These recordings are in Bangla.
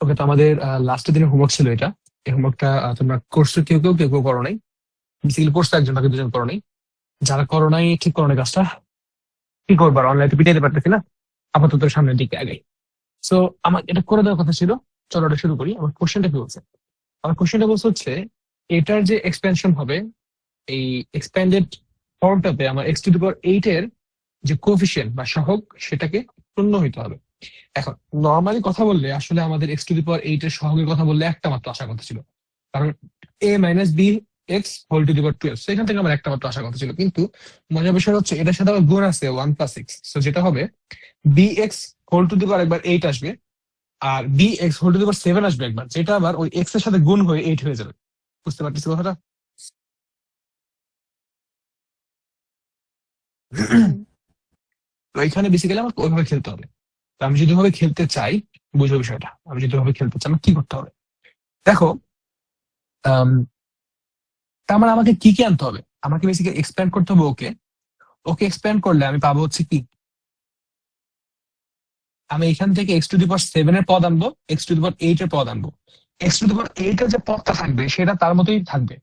ওকে, তো আমাদের লাস্টের দিনের হোমওয়ার্ক ছিল এটা। এই হোমওয়ার্কটা তোমরা করছো, কেউ কেউ করো নাই। বেসিক্যালি করছো একজন, বাকি দুজন করো নাই। যারা করো নাই, ঠিক করো নাই কাজটা, কি করবো, অনলাইনে পিটাইতে পারতেছি না, আপাতত সামনের দিকে আগাই। সো আমার এটা করে দেওয়ার কথা ছিল। চলো এটা শুরু করি। আমার কোশ্চেনটা কি বলছে? আমার কোশ্চেনটা বলছে হচ্ছে এটার যে এক্সপেনশন হবে, এই এক্সপ্যান্ডেড ফর্মটাতে আমার x⁸ এর যে কোএফিসিয়েন্ট বা সহগ, সেটাকে শূন্য হইতে হবে। এখন নর্মালি কথা বললে আসলে আমাদের x⁸ এর সহগের কথা বললে একটা মাত্র আসার কথা ছিল, কারণ a minus B X whole to the power 12, সেখান থেকে আমার একটা মাত্র আসার কথা ছিল। কিন্তু মজার বিষয় হচ্ছে এটার সাথে আবার গুণ আছে 1 প্লাস এক্স, সো যেটা হবে B X whole to the power একবার 8 আসবে, আর B X whole to the power 7 আসবে একবার, যেটা আবার ওই এক্স এর সাথে গুণ হয়ে 8 হয়ে যাবে। বুঝতে পারতেছি কথাটা? তো এখানে বেসিক্যালি আমার ওইভাবে খেলতে হবে। তো আমি যদি ওইভাবে খেলতে চাই, বুঝো বিষয়টা, আমি যদি ওইভাবে খেলতে চাই আমার কি করতে হবে? দেখো, আম, তার মানে আমাকে কি কি আনতে হবে? আমাকে বেসিক্যালি এক্সপ্যান্ড করতে হবে ওকে। ওকে এক্সপ্যান্ড করলে আমি পাবো হচ্ছে কি, আমি এখান থেকে x⁷ এর পদ আনবো, x⁸ এর পদ আনবো। x⁸ এর যে পদটা থাকবে সেটা তার মতোই থাকবে।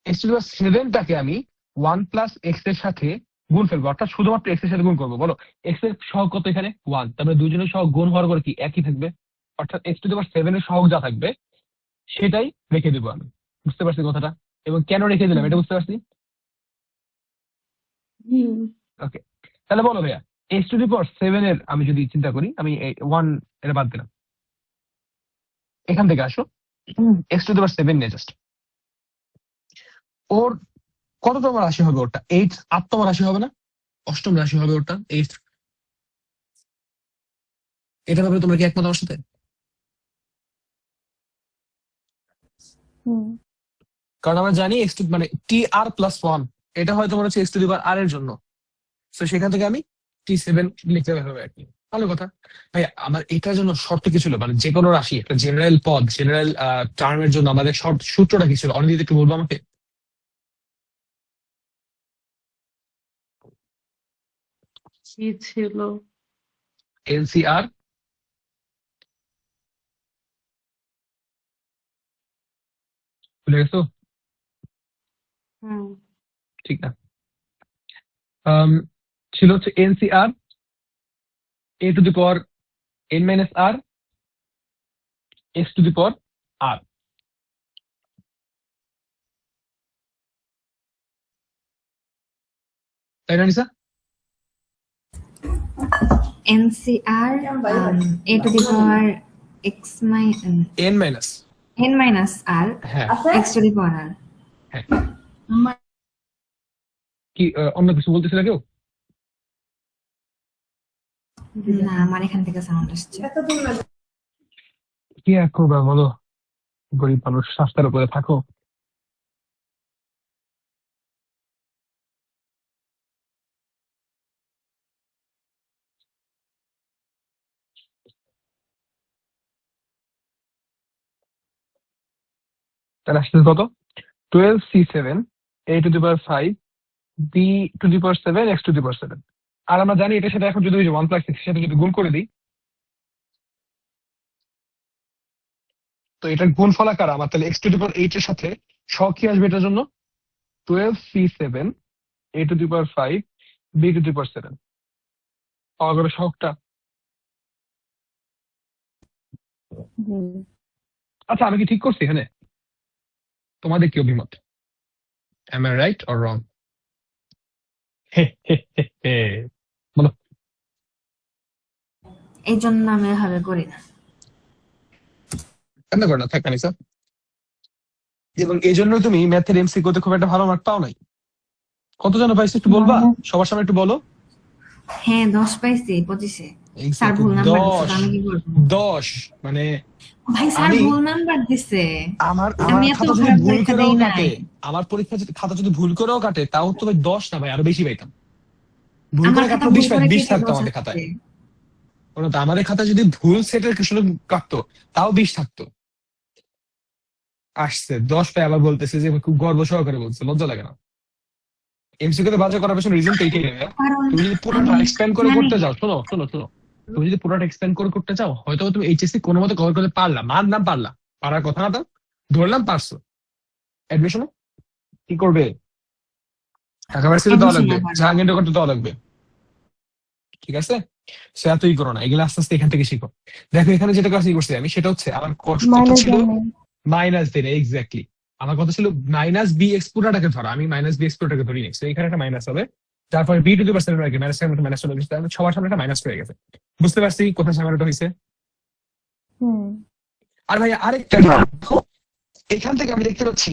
x⁷টাকে আমি 1 প্লাস এক্স এর সাথে গুণ ফেলবো, অর্থাৎ শুধুমাত্র এক্স এর সাথে গুণ করবো। বলো, এক্স এর সহগ কত এখানে? 1, তারপরে দুইজনের সহগ গুণ হওয়ার পর কি একই থাকবে, অর্থাৎ x⁷ এর সহগ যা থাকবে সেটাই রেখে দেবো আমি। বুঝতে পারছি কথাটা? এবং কেন রেখে দিলাম এটা বুঝতে পারছি? হুম। ওকে, তাহলে বলো ভাইয়া, x⁷ এর আমি যদি চিন্তা করি, আমি 1 এটা বাদ দিলাম, এখান থেকে আসো x⁷ নিয়ে জাস্ট ওর কততম রাশি হবে? ওটা 8তম রাশি হবে না? অষ্টম রাশি হবে ওটা 8। এটা ব্যাপারে তোমরা কি একমত আমার সাথে? হুম। কারণ আমরা জানি মানে tr+1, এটা হয়তো মনে হচ্ছে x⁷ এর জন্য। তো সেখান থেকে আমি t7 লিখতে হবে আর কি। ভালো কথা। ভাই আমার এটার জন্য শর্ত কি ছিল? মানে যে কোনো রাশি, একটা জেনারেল পদ, জেনারেল টার্মের জন্য আমাদের সূত্রটা কি ছিল? অনিদিত একটু বলবো আমাকে। কি ছিল? এনসিআর, ভুলে গেছো? হুম। ঠিক না? ছিল হচ্ছে এনসিআর a⁴n−r x⁴r, তাই না নিসা? NCR a to the power x n minus, n minus r হ্যাঁ x to the power r. হ্যাঁ। কি অন্য কিছু বলতেছিল কেউ? না, আমার এখান থেকে সাউন্ড আসছে। কি আর করবা বলো, গরিব মানুষ, রাস্তার উপরে থাকো। তাহলে আসছে কত? 12c7 a⁵ b⁵ x⁵। আর আমরা জানি এটার সাথে এখন যদি 1 প্লাস এক্স সাথে যদি গুণ করে দিই, তো এটার গুণ ফলাকার আমার তাহলে x⁸ এর সাথে সহগ কি আসবে এটার জন্য? 12c7 a⁵ b⁵. পাওয়া গেল সহগটা। হুম। আচ্ছা, আমি কি ঠিক করছি এখানে? তোমাদের কি অভিমত? Am I right or wrong? বলো। এই জন্য আমি এভাবে করি না। কেন করে না? থাক আনিসা। এবং এই জন্য তুমি ম্যাথের এমসিকিউতে খুব একটা ভালো মার্ক পাও নাই। কত জন পাইছো একটু বলবা? সবার সামনে একটু বলো। হ্যাঁ, 10 পাইছি 25-এ। স্যার ভুল নাম্বার দিছে, তো আমি কি করব? 10 মানে ভাই স্যার আমি ভুল নাম্বার দিছে। আমার আমি এত খাতা যদি খারাপ ভুল পরীক্ষা করেও দেই কাটে, নাই। আমার পরীক্ষা খাতা যদি ভুল করেও কাটে, তাও তো ভাই 10 না ভাই, আরো বেশি পাইতাম। ভুল আমার করে খাতা কাটলো ভুল 20 করে 20 কেটে থাকতো 10 আমাদের আসছে। খাতায়। বলো তো, আমাদের খাতায় যদি ভুল সেটের কিছু কাটতো তাও 20 থাকতো। আসছে 10 পাই, আবার বলতেছে যে খুব গর্ব সহকারে বলছে, লজ্জা লাগে না? এমসিকিউ তে বাজে করার পেছনে রিজন তো এইটাই। কারণ তুমি যদি পুরোটা আমি এক্সপ্যান্ড করে জানি করতে যাও, শোনো শোনো শোনো, তুমি যদি পুরোটা এক্সপ্লেন করে করতে চাও, হয়তো তুমি এইচএসসি কোনো মতো কভার করতে পারলা, মানলাম পারলা, পারার কথা না তো, ধরলাম পারছো, অ্যাডমিশন কি করবে? ঢাকা ভার্সিটি দেওয়া অ্যাডমিশন লাগবে, আবার জাহাঙ্গীরনগর দেওয়া লাগবে, ঠিক আছে? সে এতই করো না, এগুলো আস্তে আস্তে এখান থেকে শিখো। দেখো এখানে যেটা কাজ করছি আমি, সেটা হচ্ছে আমার কষ্টটা মাইনাস ছিল দেয় মাইনাস দিয়ে, এক্স্যাক্টলি আমার কথা ছিল মাইনাস বি এক্স পুরোটাকে ধরো, আমি মাইনাস বি এক্স পুরোটাকে ধরি নেক্সট, এখানে একটা মাইনাস হবে, তারপরে B to the percent minus minus চলে গেছে, তাহলে সবার সামনে একটা মাইনাস হয়ে গেছে। বুঝতে পারছি কোথায় ঝামেলাটা হয়েছে? হুম আর ভাই আরেকটা দেখো, এখান থেকে আমি দেখতে পাচ্ছি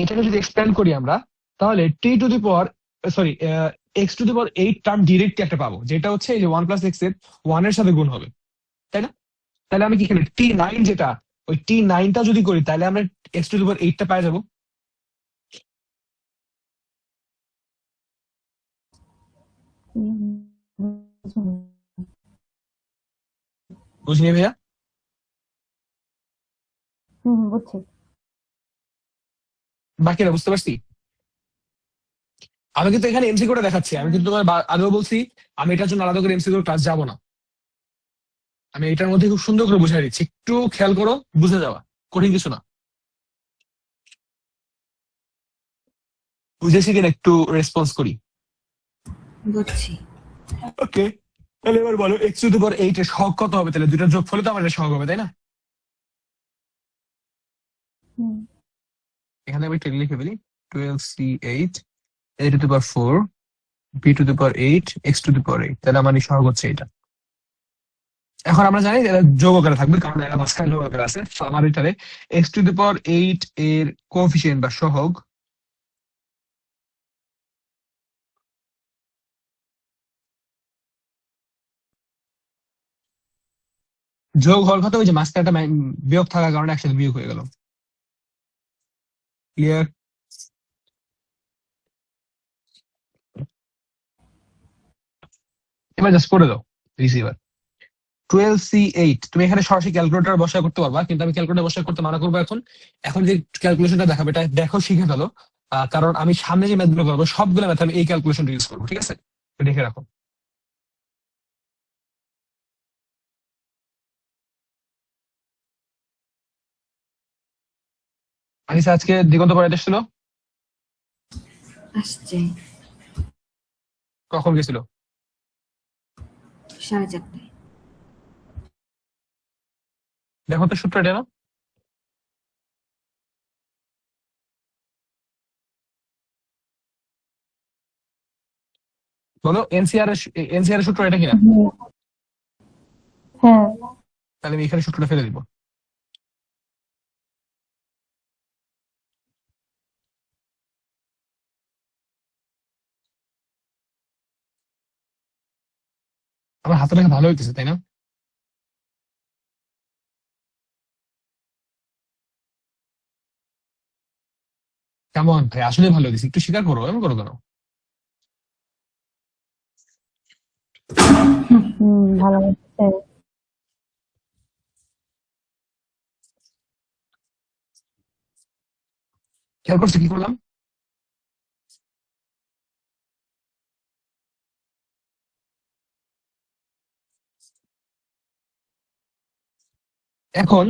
এটাকে যদি এক্সপ্যান্ড করি আমরা, তাহলে T to the power sorry X to the power 8 term direct একটা পাবো, যেটা হচ্ছে এই যে 1 প্লাস এক্স এর 1 এর সাথে গুণ হবে, তাই না? তাহলে আমি কি এখানে T9 যেটা, ওই T9টা যদি করি তাহলে আমরা এক্স টু দি পাওয়ার 8টা পাই যাবো। বুঝলি ভাইয়া? বুঝছি। বাকিরা বুঝতে পারছি? আমি কিন্তু এখানে এমসি করে দেখাচ্ছি, আমি কিন্তু তোমার আগেও বলছি আমি এটার জন্য আলাদা করে এমসি করে ক্লাস যাবো না, আমি এটার মধ্যে খুব সুন্দর করে বুঝাই দিচ্ছি, একটু খেয়াল করো, বুঝে যাওয়া, কঠিন কিছু না। বুঝেছি কিনা একটু রেসপন্স করি। বুঝছি। ওকে, তাহলে এবার বলো এক্স টু দি পাওয়ার 8 এর সহগ কত হবে? তাহলে দুটার যোগ ফলে তো আমার এটা সহগ হবে, তাই না? হুম এখানে আমি টেনে লিখে ফেলি 12c8 a to the power 4 b to the power 8 x to the power 8, তাহলে আমার এই সহগ হচ্ছে এটা। এখন আমরা জানি যে এটা যোগ আকারে থাকবে, কারণ এটা মাঝখানে যোগ আকারে আছে, তো আমার এটারে x টু দি পাওয়ার 8 এর কোএফিসিয়েন্ট বা সহগ যোগ হওয়ার কথা, ওই যে মাঝখানে একটা বিয়োগ থাকার কারণে একসাথে বিয়োগ হয়ে গেল। ক্লিয়ার? এবার জাস্ট করে দাও রিসিভার 12c8, তুমি এখানে সরাসরি ক্যালকুলেটর বসায় করতে পারবা, কিন্তু আমি ক্যালকুলেটর বসায় করতে মানা করবো এখন। এখন যে ক্যালকুলেশনটা দেখাবে এটা দেখো, শিখে ফেলো, কারণ আমি সামনে যে ম্যাথগুলো করবো সবগুলো ম্যাথ আমি এই ক্যালকুলেশনটা ইউজ করবো, ঠিক আছে? তো দেখে রাখো। আনিসা আজকে দিগন্ত পড়াইতে এসেছিল, আসছে কখন গেছিল? 4:30। দেখো তো সূত্র এটা না? বলো এনসিআর এর সূত্র এটা কিনা? হুম, হ্যাঁ তাহলে আমি এখানে সূত্রটা ফেলে দিব। আমার হাতে লেখা ভালো হইতেছে, তাই না? কেমন ভাই, আসলে ভালো হইতেছে, একটু স্বীকার করো, এমন করো কেন? ভালো হচ্ছে। খেয়াল করছো কি করলাম? এখন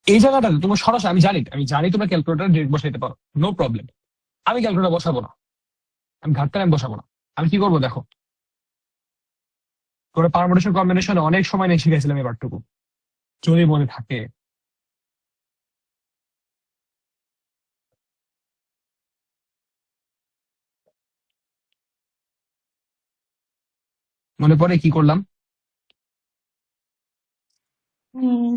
এই জায়গাটাতে তোমার সরাসরি, আমি জানি তোমরা ক্যালকুলেটর ডিরেক্ট বসাইতে পারো, নো প্রবলেম, আমি ক্যালকুলেটর বসাবো না, আমি ঘাটতে আমি বসাবো না। আমি কি করবো দেখো, তোরা পারমুটেশন কম্বিনেশনে অনেক সময় নিয়ে শিখেছিলাম এবারটুকু, যদি মনে থাকে। মনে পড়ে কি করলাম? হুম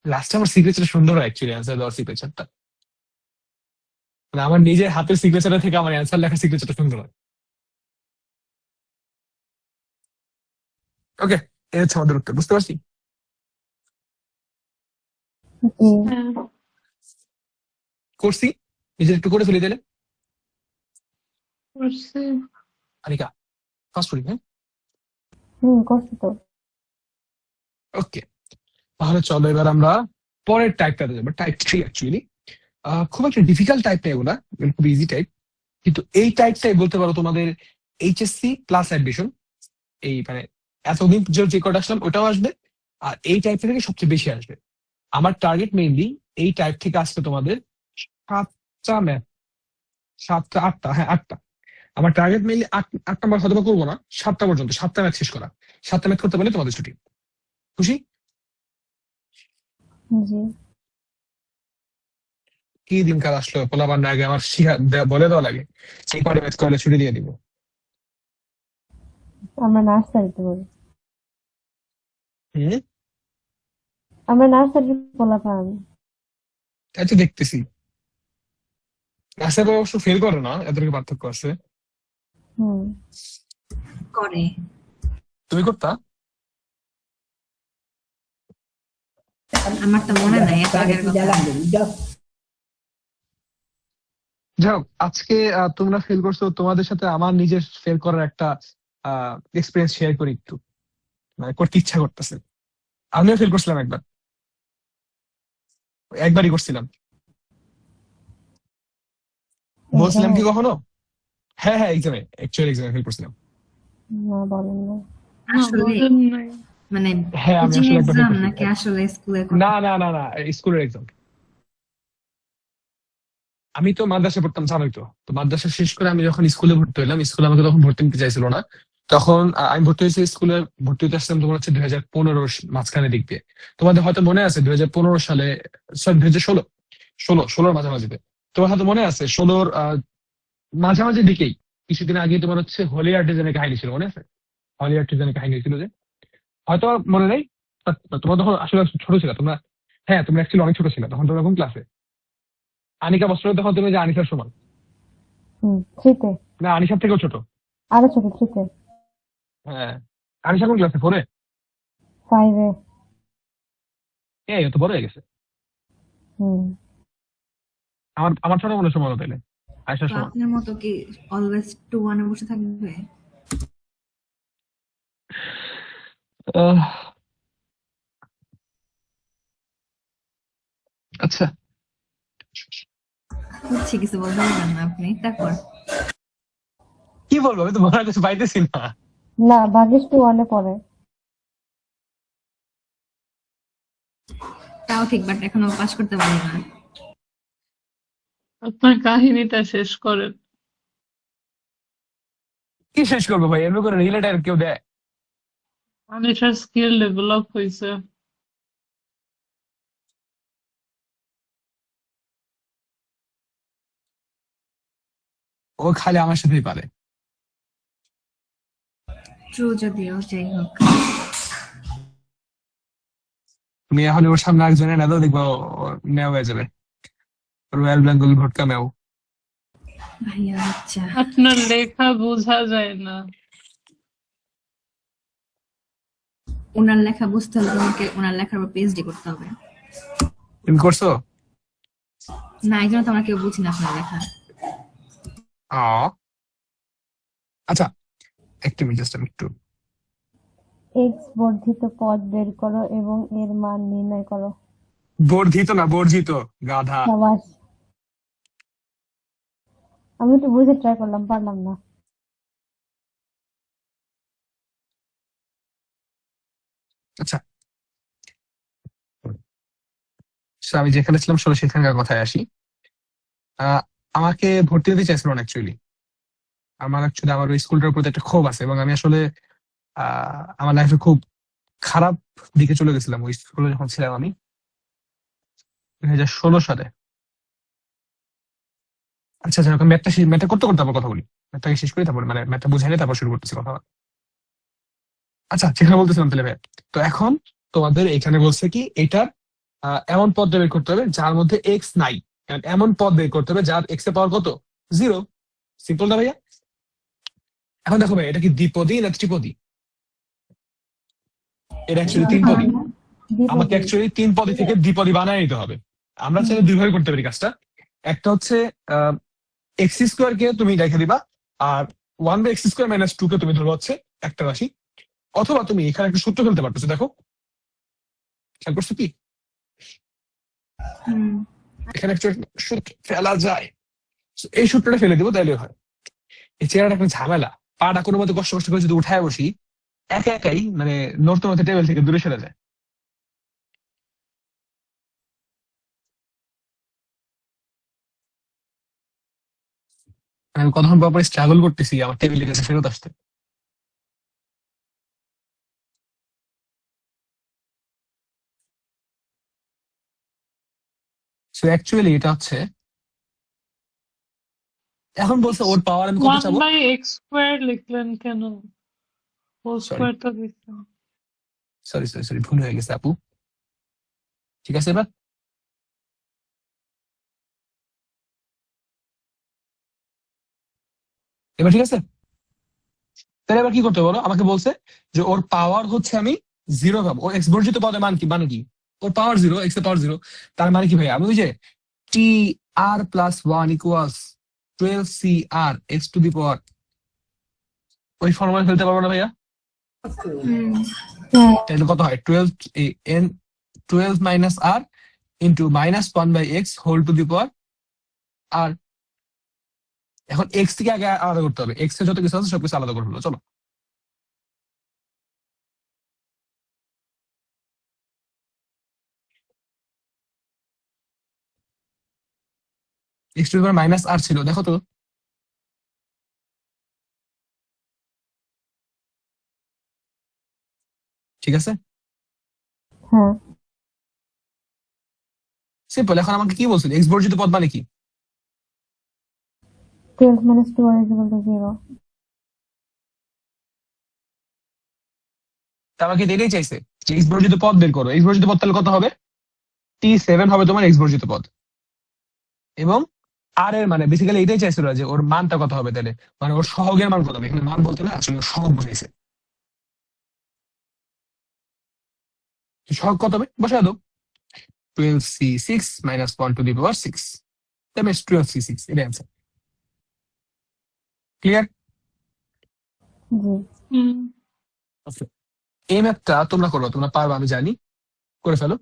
লাস্টে আমার সিগনেচারটা সুন্দর হয়, অ্যাকচুয়ালি অ্যান্সার দেওয়ার সিগনেচারটা, মানে আমার নিজের হাতের সিগনেচার থেকে আমার অ্যান্সার লেখার সিগনেচারটা সুন্দর হয়। ওকে, এই হচ্ছে আমাদের উত্তর, বুঝতে পারছি। জি হ্যাঁ করছি, নিজের একটু করে ফেলি তাহলে। করছি। আনিকা ফার্স্ট করি, হ্যাঁ? করছি তো। ওকে, তাহলে চলো এবার আমরা পরের টাইপটাতে যাবো, টাইপ 3 অ্যাকচুয়ালি। খুব একটা ডিফিকাল্ট টাইপ না এগুলা, খুব ইজি টাইপ। কিন্তু এই টাইপটাই বলতে পারো তোমাদের এইচএসসি প্লাস অ্যাডমিশন, এই মানে এতদিন যে কটা আসলাম ওটাও আসবে, আর এই টাইপ থেকে সবচেয়ে বেশি আসবে। আমার টার্গেট মেইনলি এই টাইপ থেকে আসবে তোমাদের 7টা ম্যাথ, 7টা 8টা, হ্যাঁ 8টা। আমার টার্গেট মেইনলি 8টা বার হয়তো করবো না, 7টা পর্যন্ত, 7টা ম্যাথ শেষ করা। 7টা ম্যাথ করতে পারলে তোমাদের ছুটি। খুশি? জি। কি দিনকাল আসলো, পোলাবার না আগে আমার বলে দেওয়া লাগে সেই কটা ম্যাথ করলে ছুটি দিয়ে দিব। আমরা নার্সারিতে পড়ি। হুম, আমরা নার্সারির পোলাপান। তাই তো দেখতেছি। আশা করি অবশ্য ফেল করে না, এতটুকু পার্থক্য আছে। হুম। করে। তুমি করতা? আমার তো মনে নাই এত আগের কথা। যাই হোক, আজকে তোমরা ফেল করছো, তোমাদের সাথে আমার নিজের ফেল করার একটা এক্সপিরিয়েন্স শেয়ার করি একটু, মানে করতে ইচ্ছা করতেছে। আমিও ফেল করছিলাম একবার, একবারই করছিলাম। বলছিলাম কি কখনো? হ্যাঁ হ্যাঁ, এক্সামে, অ্যাকচুয়াল এক্সামে ফেল করছিলাম। না, বলেন না। না, আসলে বলেন নাই। মানে হ্যাঁ, আমি কোচিং আসলে একবার fail এক্সাম করছি। নাকি আসলে স্কুলের না না না না, স্কুলের এক্সাম। আমি তো মাদ্রাসায় পড়তাম, জানোই তো। তো মাদ্রাসা শেষ করে আমি যখন স্কুলে ভর্তি হলাম, স্কুলে আমাকে তখন ভর্তি নিতে চাইছিল না। তখন আমি ভর্তি হয়েছি স্কুলে, ভর্তি হতে আসলাম তোমার হচ্ছে 2015 মাঝখানে দিক দিয়ে। তোমাদের হয়তো মনে আছে 2015 সালে, সরি 2016 মাঝামাঝিতে। তোমার হয়তো মনে আছে 16 মাঝামাঝি দিকেই, কিছুদিন আগে তোমার হচ্ছে হোলি আর্টিজানের কাহিনী ছিল, মনে আছে? হোলি আর্টিজানের কাহিনী ছিল যে, হয়তো মনে নেই। তোমরা তখন আসলে ছোট ছিল তোমরা। হ্যাঁ, তোমরা অ্যাকচুয়ালি অনেক ছোট ছিল তখন। তোমরা কোন ক্লাসে? আনিকা বস্ত্র তখন তুমি যে আনিকার সমান, থ্রিতে। না আনিকার থেকেও ছোট। আরো ছোট, থ্রিতে। হ্যাঁ, আনিশা কোন ক্লাসে? 4-এ? 5-এ। এই ও তো বড় হয়ে গেছে। হুম। আমার ছোট মনে সমান তাইলে, আয়সার তো সমান। আপনার মতো কি অলওয়েজ 2-1 বসে থাকবে? আহ, আচ্ছা, হচ্ছে কিছু বলতে পারবেন না আপনি তারপর? কি বলবো, আমি তো বলার কিছু পাইতেছি না। না, ভাগ্যিস 2-1-এ পড়ে। তাও ঠিক, বাট এখনো পাস করতে পারি না। আপনার কাহিনীটা শেষ করেন। কি শেষ করবো ভাই, এমনি করে রিলেটার কেউ দেয়? আনিশার স্কিল ডেভেলপ হয়েছে। ও খালি আমার সাথেই পারে। ট্রু, যদিও যাই হোক। তুমি এখন ওর সামনে একজনের না দাও, দেখবো নেও হয়ে যাবে, রয়্যাল বেঙ্গল ভটকা মেও। ভাইয়া আচ্ছা, আপনার লেখা বোঝা যায় না। ওনার লেখা বুঝতে হলে তোমাকে ওনার লেখার উপর পিএইচডি করতে হবে। তুমি করছো? না, এই জন্য তো আমরা কেউ বুঝি না আপনার লেখা। আচ্ছা, একটু জাস্ট আমি একটু এক্স বর্ধিত পদ বের করো এবং এর মান নির্ণয় করো। বর্ধিত না, বর্জিত, গাধা। সাবাস। আমি তো বুঝে ট্রাই করলাম, পারলাম না। আচ্ছা, so আমি যেখানে ছিলাম আসলে সেখানকার কথায় আসি। আহ, আমাকে ভর্তি হতে চাইছিল না অ্যাকচুয়ালি। আমার ওই স্কুলটার প্রতি একটা ক্ষোভ আছে, এবং আমি আসলে আমার লাইফে খুব খারাপ দিকে চলে গেছিলাম ওই স্কুলে যখন ছিলাম আমি, 2016 সালে। আচ্ছা আচ্ছা, ম্যাথটা করতে করতে আবার কথা বলি। ম্যাথটাকে শেষ করি, তারপর মানে ম্যাথটা বুঝাই নিয়ে তারপর শুরু করতেছি কথা। আচ্ছা, সেখানে বলতেছিলাম তাহলে ভাই। তো এখন তোমাদের এখানে বলছে কি, এটার এমন পদ বের করতে হবে যার মধ্যে এক্স নাই, and এমন পদ বের করতে হবে যার এক্স এর পাওয়ার কত, 0। সিম্পল না ভাইয়া? এখন দেখো ভাই, এটা কি দ্বিপদী না ত্রিপদী? এটা অ্যাকচুয়ালি 3 পদী। আমাকে অ্যাকচুয়ালি 3 পদী থেকে দ্বিপদী বানায় নিতে হবে। আমরা চাইলে 2 ভাবে করতে পারি কাজটা। একটা হচ্ছে এক্স স্কোয়ার কে তুমি রেখে দিবা, আর 1/x² - 2 কে তুমি ধরো হচ্ছে একটা রাশি। অথবা তুমি এখানে একটা সূত্র ফেলতে পারতেছো, দেখো খেয়াল করছো কি? হুম। এখানে একটা সূত্র ফেলা যায়। So, এই সূত্রটা ফেলে দিব তাইলে হয়। এই চেয়ারটা একটা ঝামেলা, পাটা কোনো মতে কষ্ট কষ্ট করে যদি উঠায় বসি একা একাই মানে নড়তে নড়তে টেবিল থেকে দূরে সরে যায়। আমি কতক্ষণ পর পর স্ট্রাগল করতেছি আমার টেবিলের কাছে ফেরত আসতে। সো অ্যাকচুয়ালি এটা হচ্ছে, এখন বলছে ওর পাওয়ার আমি কত ওয়ান চাবো। বাই এক্স স্কোয়ার লিখলেন কেন? হোল সরি স্কোয়ার তো লিখলেন। সরি সরি সরি ভুল হয়ে গেছে আপু। ঠিক আছে এবার, এবার ঠিক আছে। তাহলে এবার কি করতে বলো, আমাকে বলছে যে ওর পাওয়ার হচ্ছে আমি জিরো পাবো। ও এক্স বর্জিত পদে মান কি, মানে কি ওর পাওয়ার জিরো, এক্স এর পাওয়ার জিরো। তার মানে কি ভাই, আমি ওই যে T R plus one equals 12 CR X to the power, ওই ফর্মুলা ফেলতে পারবো না ভাইয়া? হুম। হ্যাঁ, তাহলে কত হয় 12 minus R into -1/x whole to the power R. এখন এক্স থেকে আগে আলাদা করতে হবে, এক্স এর যত কিছু আছে সবকিছু আলাদা করে ফেলো চলো। X to the power minus R ছিল, দেখো তো। ঠিক আছে, হ্যাঁ, সিম্পল। এখন আমাকে কি বলছিল, এক্স বর্জিত পদ মানে কি? 12 minus 2 is equal to 0. তা আমাকে এটাই চাইছে যে এক্স বর্জিত পদ বের করো। এক্স বর্জিত পদ তাহলে কত হবে, T7 হবে তোমার এক্স বর্জিত পদ। এবং আর এর মানে বেসিক্যালি এটাই চাইছিল যে ওর মানটা কত হবে, তাহলে মানে ওর সহগের মান কত হবে। এখানে মান বলতে না, আসলে ওর সহগ বুঝাইছে। তো সহগ কত হবে বসায় দাও, 12C6 minus 1 to the power 6, that means 12C6, এটা অ্যান্সার। ক্লিয়ার? জি। হুম। এই ম্যাথটা তোমরা করো, তোমরা পারবে আমি জানি, করে ফেলো।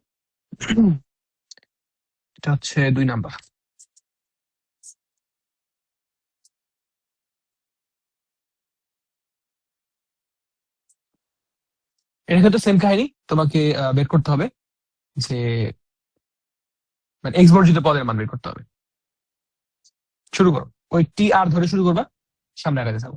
এটা হচ্ছে 2 নাম্বার। এর ক্ষেত্রে সেম কাহিনী, তোমাকে বের করতে হবে যে মানে এক্স বর্জিত পদের মান বের করতে হবে। শুরু করো, ওই টি আর ধরে শুরু করবা, সামনে আগাতে যাবো।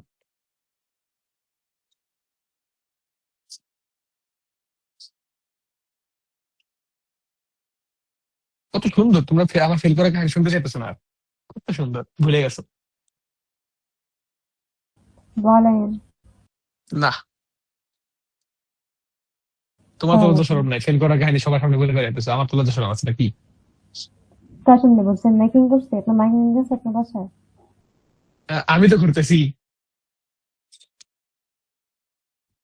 কত সুন্দর তোমরা আমার ফেল করা কাহিনী শুনতে চাইতেছো না আর? কত সুন্দর, ভুলে গেছো? বলেন। না, তোমার তো হ্যাঁ, লজ্জা শরম নাই, ফেল করা কাহিনী সবার সামনে বলে করে যাইতেছো, আমার তো লজ্জা শরম আছে নাকি? কার সামনে বলছেন? মাইকিং করছে? আপনার মাইকিং গেছে আপনার বাসায়? আমি তো করতেছি।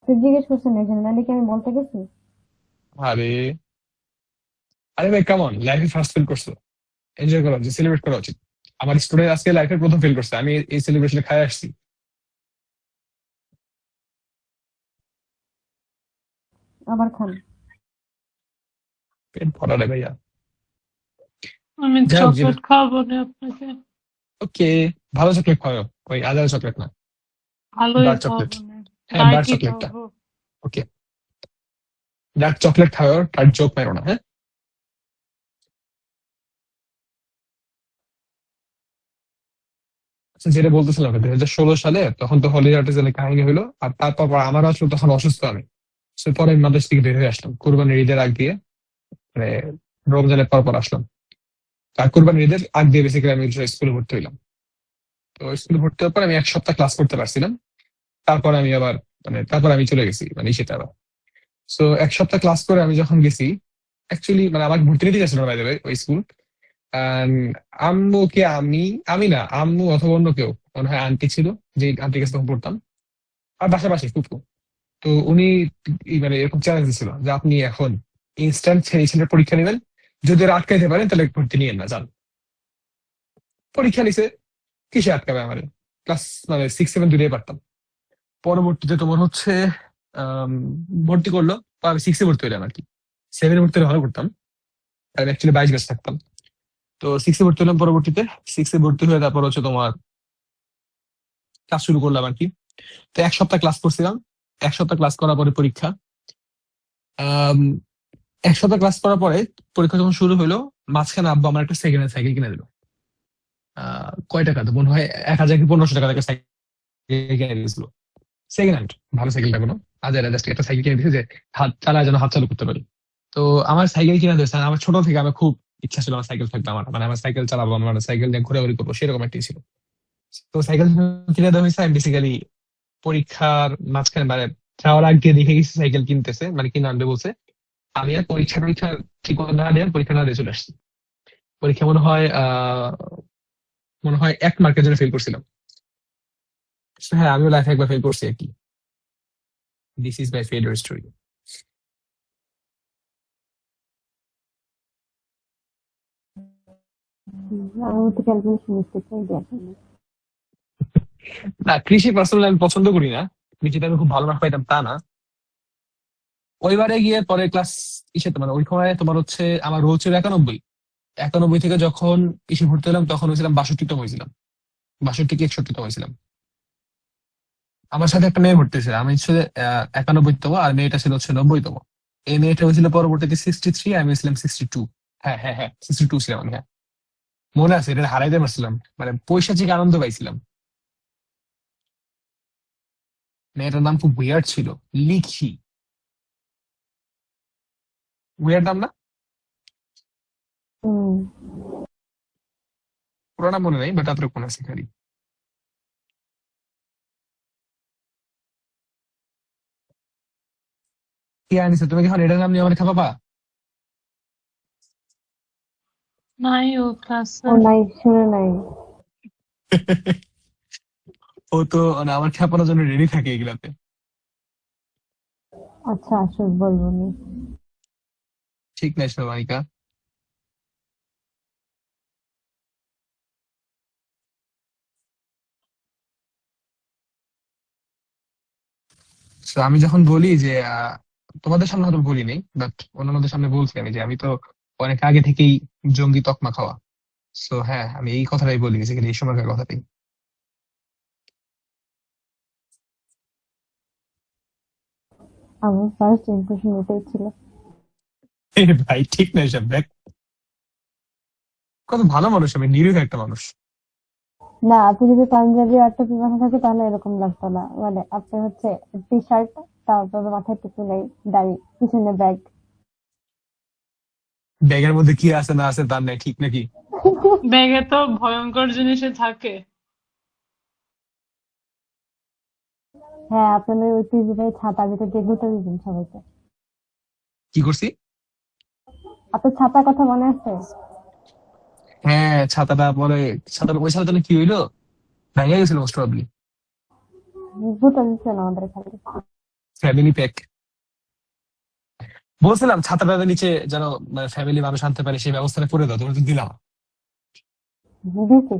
তো জিজ্ঞেস করছেন এই জন্য, নাহলে কি আমি বলতে গেছি? আরে আরে ভাই কেমন, লাইফে ফার্স্ট ফেল করছো, এনজয় করা উচিত, সেলিব্রেট করা উচিত। আমার স্টুডেন্ট আজকে লাইফে প্রথম ফেল করছে, আমি এই সেলিব্রেশনে খাই আসছি। আবার খান। পেট ভরা রে ভাইয়া। আমি যাই হোক, চকলেট খাওয়াবো না আপনাকে। ওকে, ভালো চকলেট খাওয়াও, ওই আদার চকলেট না, ভালোই ডার্ক চকলেট। খাওয়াবো না, হ্যাঁ ডার্ক ডার্কই চকলেটটা, খাওয়াবো। ওকে। ডার্ক চকলেট খাওয়াও, তার জোক মেরো না, হ্যাঁ। আচ্ছা, যেটা বলতেছিলাম 2016 সালে, তখন তো হলি আর্টিজানের কাহিনী হলো, আর তারপর আমার আসলে তখন অসুস্থ আমি। So, পরে আমি মাদ্রাসা থেকে বের হয়ে আসলাম কুরবানির ঈদের আগ দিয়ে, মানে রমজানের পর পর আসলাম। আর কুরবানির ঈদের আগ দিয়ে বেসিক্যালি আমি স্কুলে ভর্তি হইলাম। তো স্কুলে ভর্তি হওয়ার পর আমি 1 সপ্তাহ ক্লাস করতে পারছিলাম। তারপর আমি আবার তারপর আমি চলে গেছি সেটা আবার। সো 1 সপ্তাহ ক্লাস করে আমি যখন গেছি, অ্যাকচুয়ালি মানে আমাকে ভর্তি নিতে গেছিল বাই দ্য ওয়ে ওই স্কুল। আম্মুকে আমি আমি না, আম্মু অথবা অন্য কেউ, মনে হয় আন্টি ছিল, যে আন্টির কাছে তখন পড়তাম, আর পাশাপাশি ফুফু। তো উনি মানে এরকম চ্যালেঞ্জ দিছিল যে আপনি এখন ইনস্ট্যান্ট সেশনের পরীক্ষা নেবেন, যদি ওরা আটকাইতে পারেন তাহলে ভর্তি নিয়েন না, যান। পরীক্ষা নিছে, কিসে আটকাবে আমার, ক্লাস মানে 6-7 দুটোই পারতাম। পরবর্তীতে তোমার হচ্ছে ভর্তি করলো, তো আমি 6-এ ভর্তি হইলাম আর কি। 7-এ ভর্তি হলে ভালো করতাম। আমি অ্যাকচুয়ালি 22 ব্যাচ থাকতাম। তো 6 এ ভর্তি হলাম, পরবর্তীতে 6 এ ভর্তি হয়ে তারপর হচ্ছে তোমার ক্লাস শুরু করলাম আর কি। তো 1 সপ্তাহ ক্লাস করছিলাম, 1 সপ্তাহ ক্লাস করার পরে পরীক্ষা। আম, 1 সপ্তাহ ক্লাস করার পরে পরীক্ষা যখন শুরু হলো, মাঝখানে আব্বা আমার একটা সেকেন্ড হ্যান্ড সাইকেল কিনে দিল। কয় টাকা তো মনে হয় 1000 কি 1500 টাকা একটা সাইকেল কিনে দিয়েছিল, সেকেন্ড হ্যান্ড, ভালো সাইকেলটা কোনো আজার জাস্ট একটা সাইকেল কিনে দিয়েছে যে হাত চালায় যেন হাত চালু করতে পারি। তো আমার সাইকেল কিনে দিয়েছে, আর আমার ছোট থেকে আমার খুব ইচ্ছা ছিল আমার সাইকেল থাকবে, আমার মানে আমার সাইকেল চালাবো, আমার সাইকেল নিয়ে ঘোরাঘুরি করবো, সেরকম একটা ছিল। তো সাইকেল কিনে দেওয়া হয়েছে, আমি বেসিক্যালি পরীক্ষার মাঝখানে মানে যাওয়ার আগে দেখে গেছি সাইকেল কিনতেছে, মানে কিনে আনবে বলছে। আমি আর পরীক্ষা টরীক্ষা ঠিক মতো না দিয়ে পরীক্ষা না দিয়ে চলে আসছি। পরীক্ষা মনে হয় 1 মার্কের জন্য ফেল করছিলাম। So, হ্যাঁ, আমিও লাইফে একবার ফেল করছি আর কি। This is my failure story. আমি তো ক্যালকুলেশন মিস্টেক করে দিয়েছি। না, কৃষি পার্সোনালি আমি পছন্দ করি না, কৃষিতে আমি খুব ভালো মার্ক পাইতাম তা না। ওইবারে গিয়ে পরে ক্লাস ইসে তোমার ওই সময় তোমার হচ্ছে আমার রোল ছিল 91। 91 থেকে যখন ইসে ভর্তি হলাম তখন হয়েছিলাম 62তম হয়েছিলাম, 62 কি 61তম হয়েছিলাম। আমার সাথে একটা মেয়ে ভর্তি ছিল, আমি ছিল 91তম, আর মেয়েটা ছিল হচ্ছে 90তম। এই মেয়েটা হয়েছিল পরবর্তীতে 63, আমি ছিলাম 62। হ্যাঁ হ্যাঁ হ্যাঁ, 62 ছিলাম আমি, হ্যাঁ মনে আছে, এটা হারাইতে পারছিলাম, মানে পৈশাচিক আনন্দ পাইছিলাম। মেয়েটার নাম খুব উইয়ার্ড ছিল, লিখি, উইয়ার্ড নাম না? হুম। পুরো নাম মনে নেই, বাট আপনার কোন আছে খালি। কি আনিস, তুমি কি এখন এটার নাম নিয়ে আমার খাপাবা? নাই ও ও ক্লাসে। নাই, শুনে নাই। ও তো মানে আমার খেপানোর জন্য রেডি থাকে এগুলাতে। আচ্ছা, আসুক, বলবো নি। ঠিক নাই সবাইকা। So, আমি যখন বলি যে তোমাদের সামনে হয়তো বলি নাই, বাট অন্যান্যদের সামনে বলছি আমি যে আমি তো অনেক আগে থেকেই জঙ্গি তকমা খাওয়া। সো হ্যাঁ, আমি এই কথাটাই বলি, বেসিক্যালি এই সময়কার কথাটাই। আমার ফার্স্ট ইমপ্রেশন এটাই ছিল। এ ভাই, ঠিক নাই সব দেখ, কত ভালো মানুষ, আমি নিরীহ একটা মানুষ। না, আপনি যদি পাঞ্জাবি আর টুপি মাথা থাকে তাহলে এরকম লাগতো না। মানে আপনি হচ্ছে টি শার্ট, তারপর মাথায় টুপি নেই, দাড়ি, পিছনে ব্যাগ। ব্যাগের মধ্যে কি আছে না আছে তার নাই ঠিক নাকি? ব্যাগে তো ভয়ঙ্কর জিনিসই থাকে। হ্যাঁ, আপনাদের ঐতিহ্যবাহী ছাতা যেটা দিয়ে ঘুরতে দিবেন সবাইকে। কি করছি? আপনার ছাতার কথা মনে আছে? হ্যাঁ, ছাতাটা পরে, ওই ছাতাটা কি হইলো, ভেঙে গেছিল মোস্ট প্রবাবলি। ঘুরতে দিচ্ছেন আমাদের খালি। ফ্যামিলি প্যাক, বলছিলাম ছাতাটার নিচে যেন মানে ফ্যামিলি মানুষ আনতে পারে সেই ব্যবস্থাটা করে দাও, তুমি তো দিলাম। দিছি।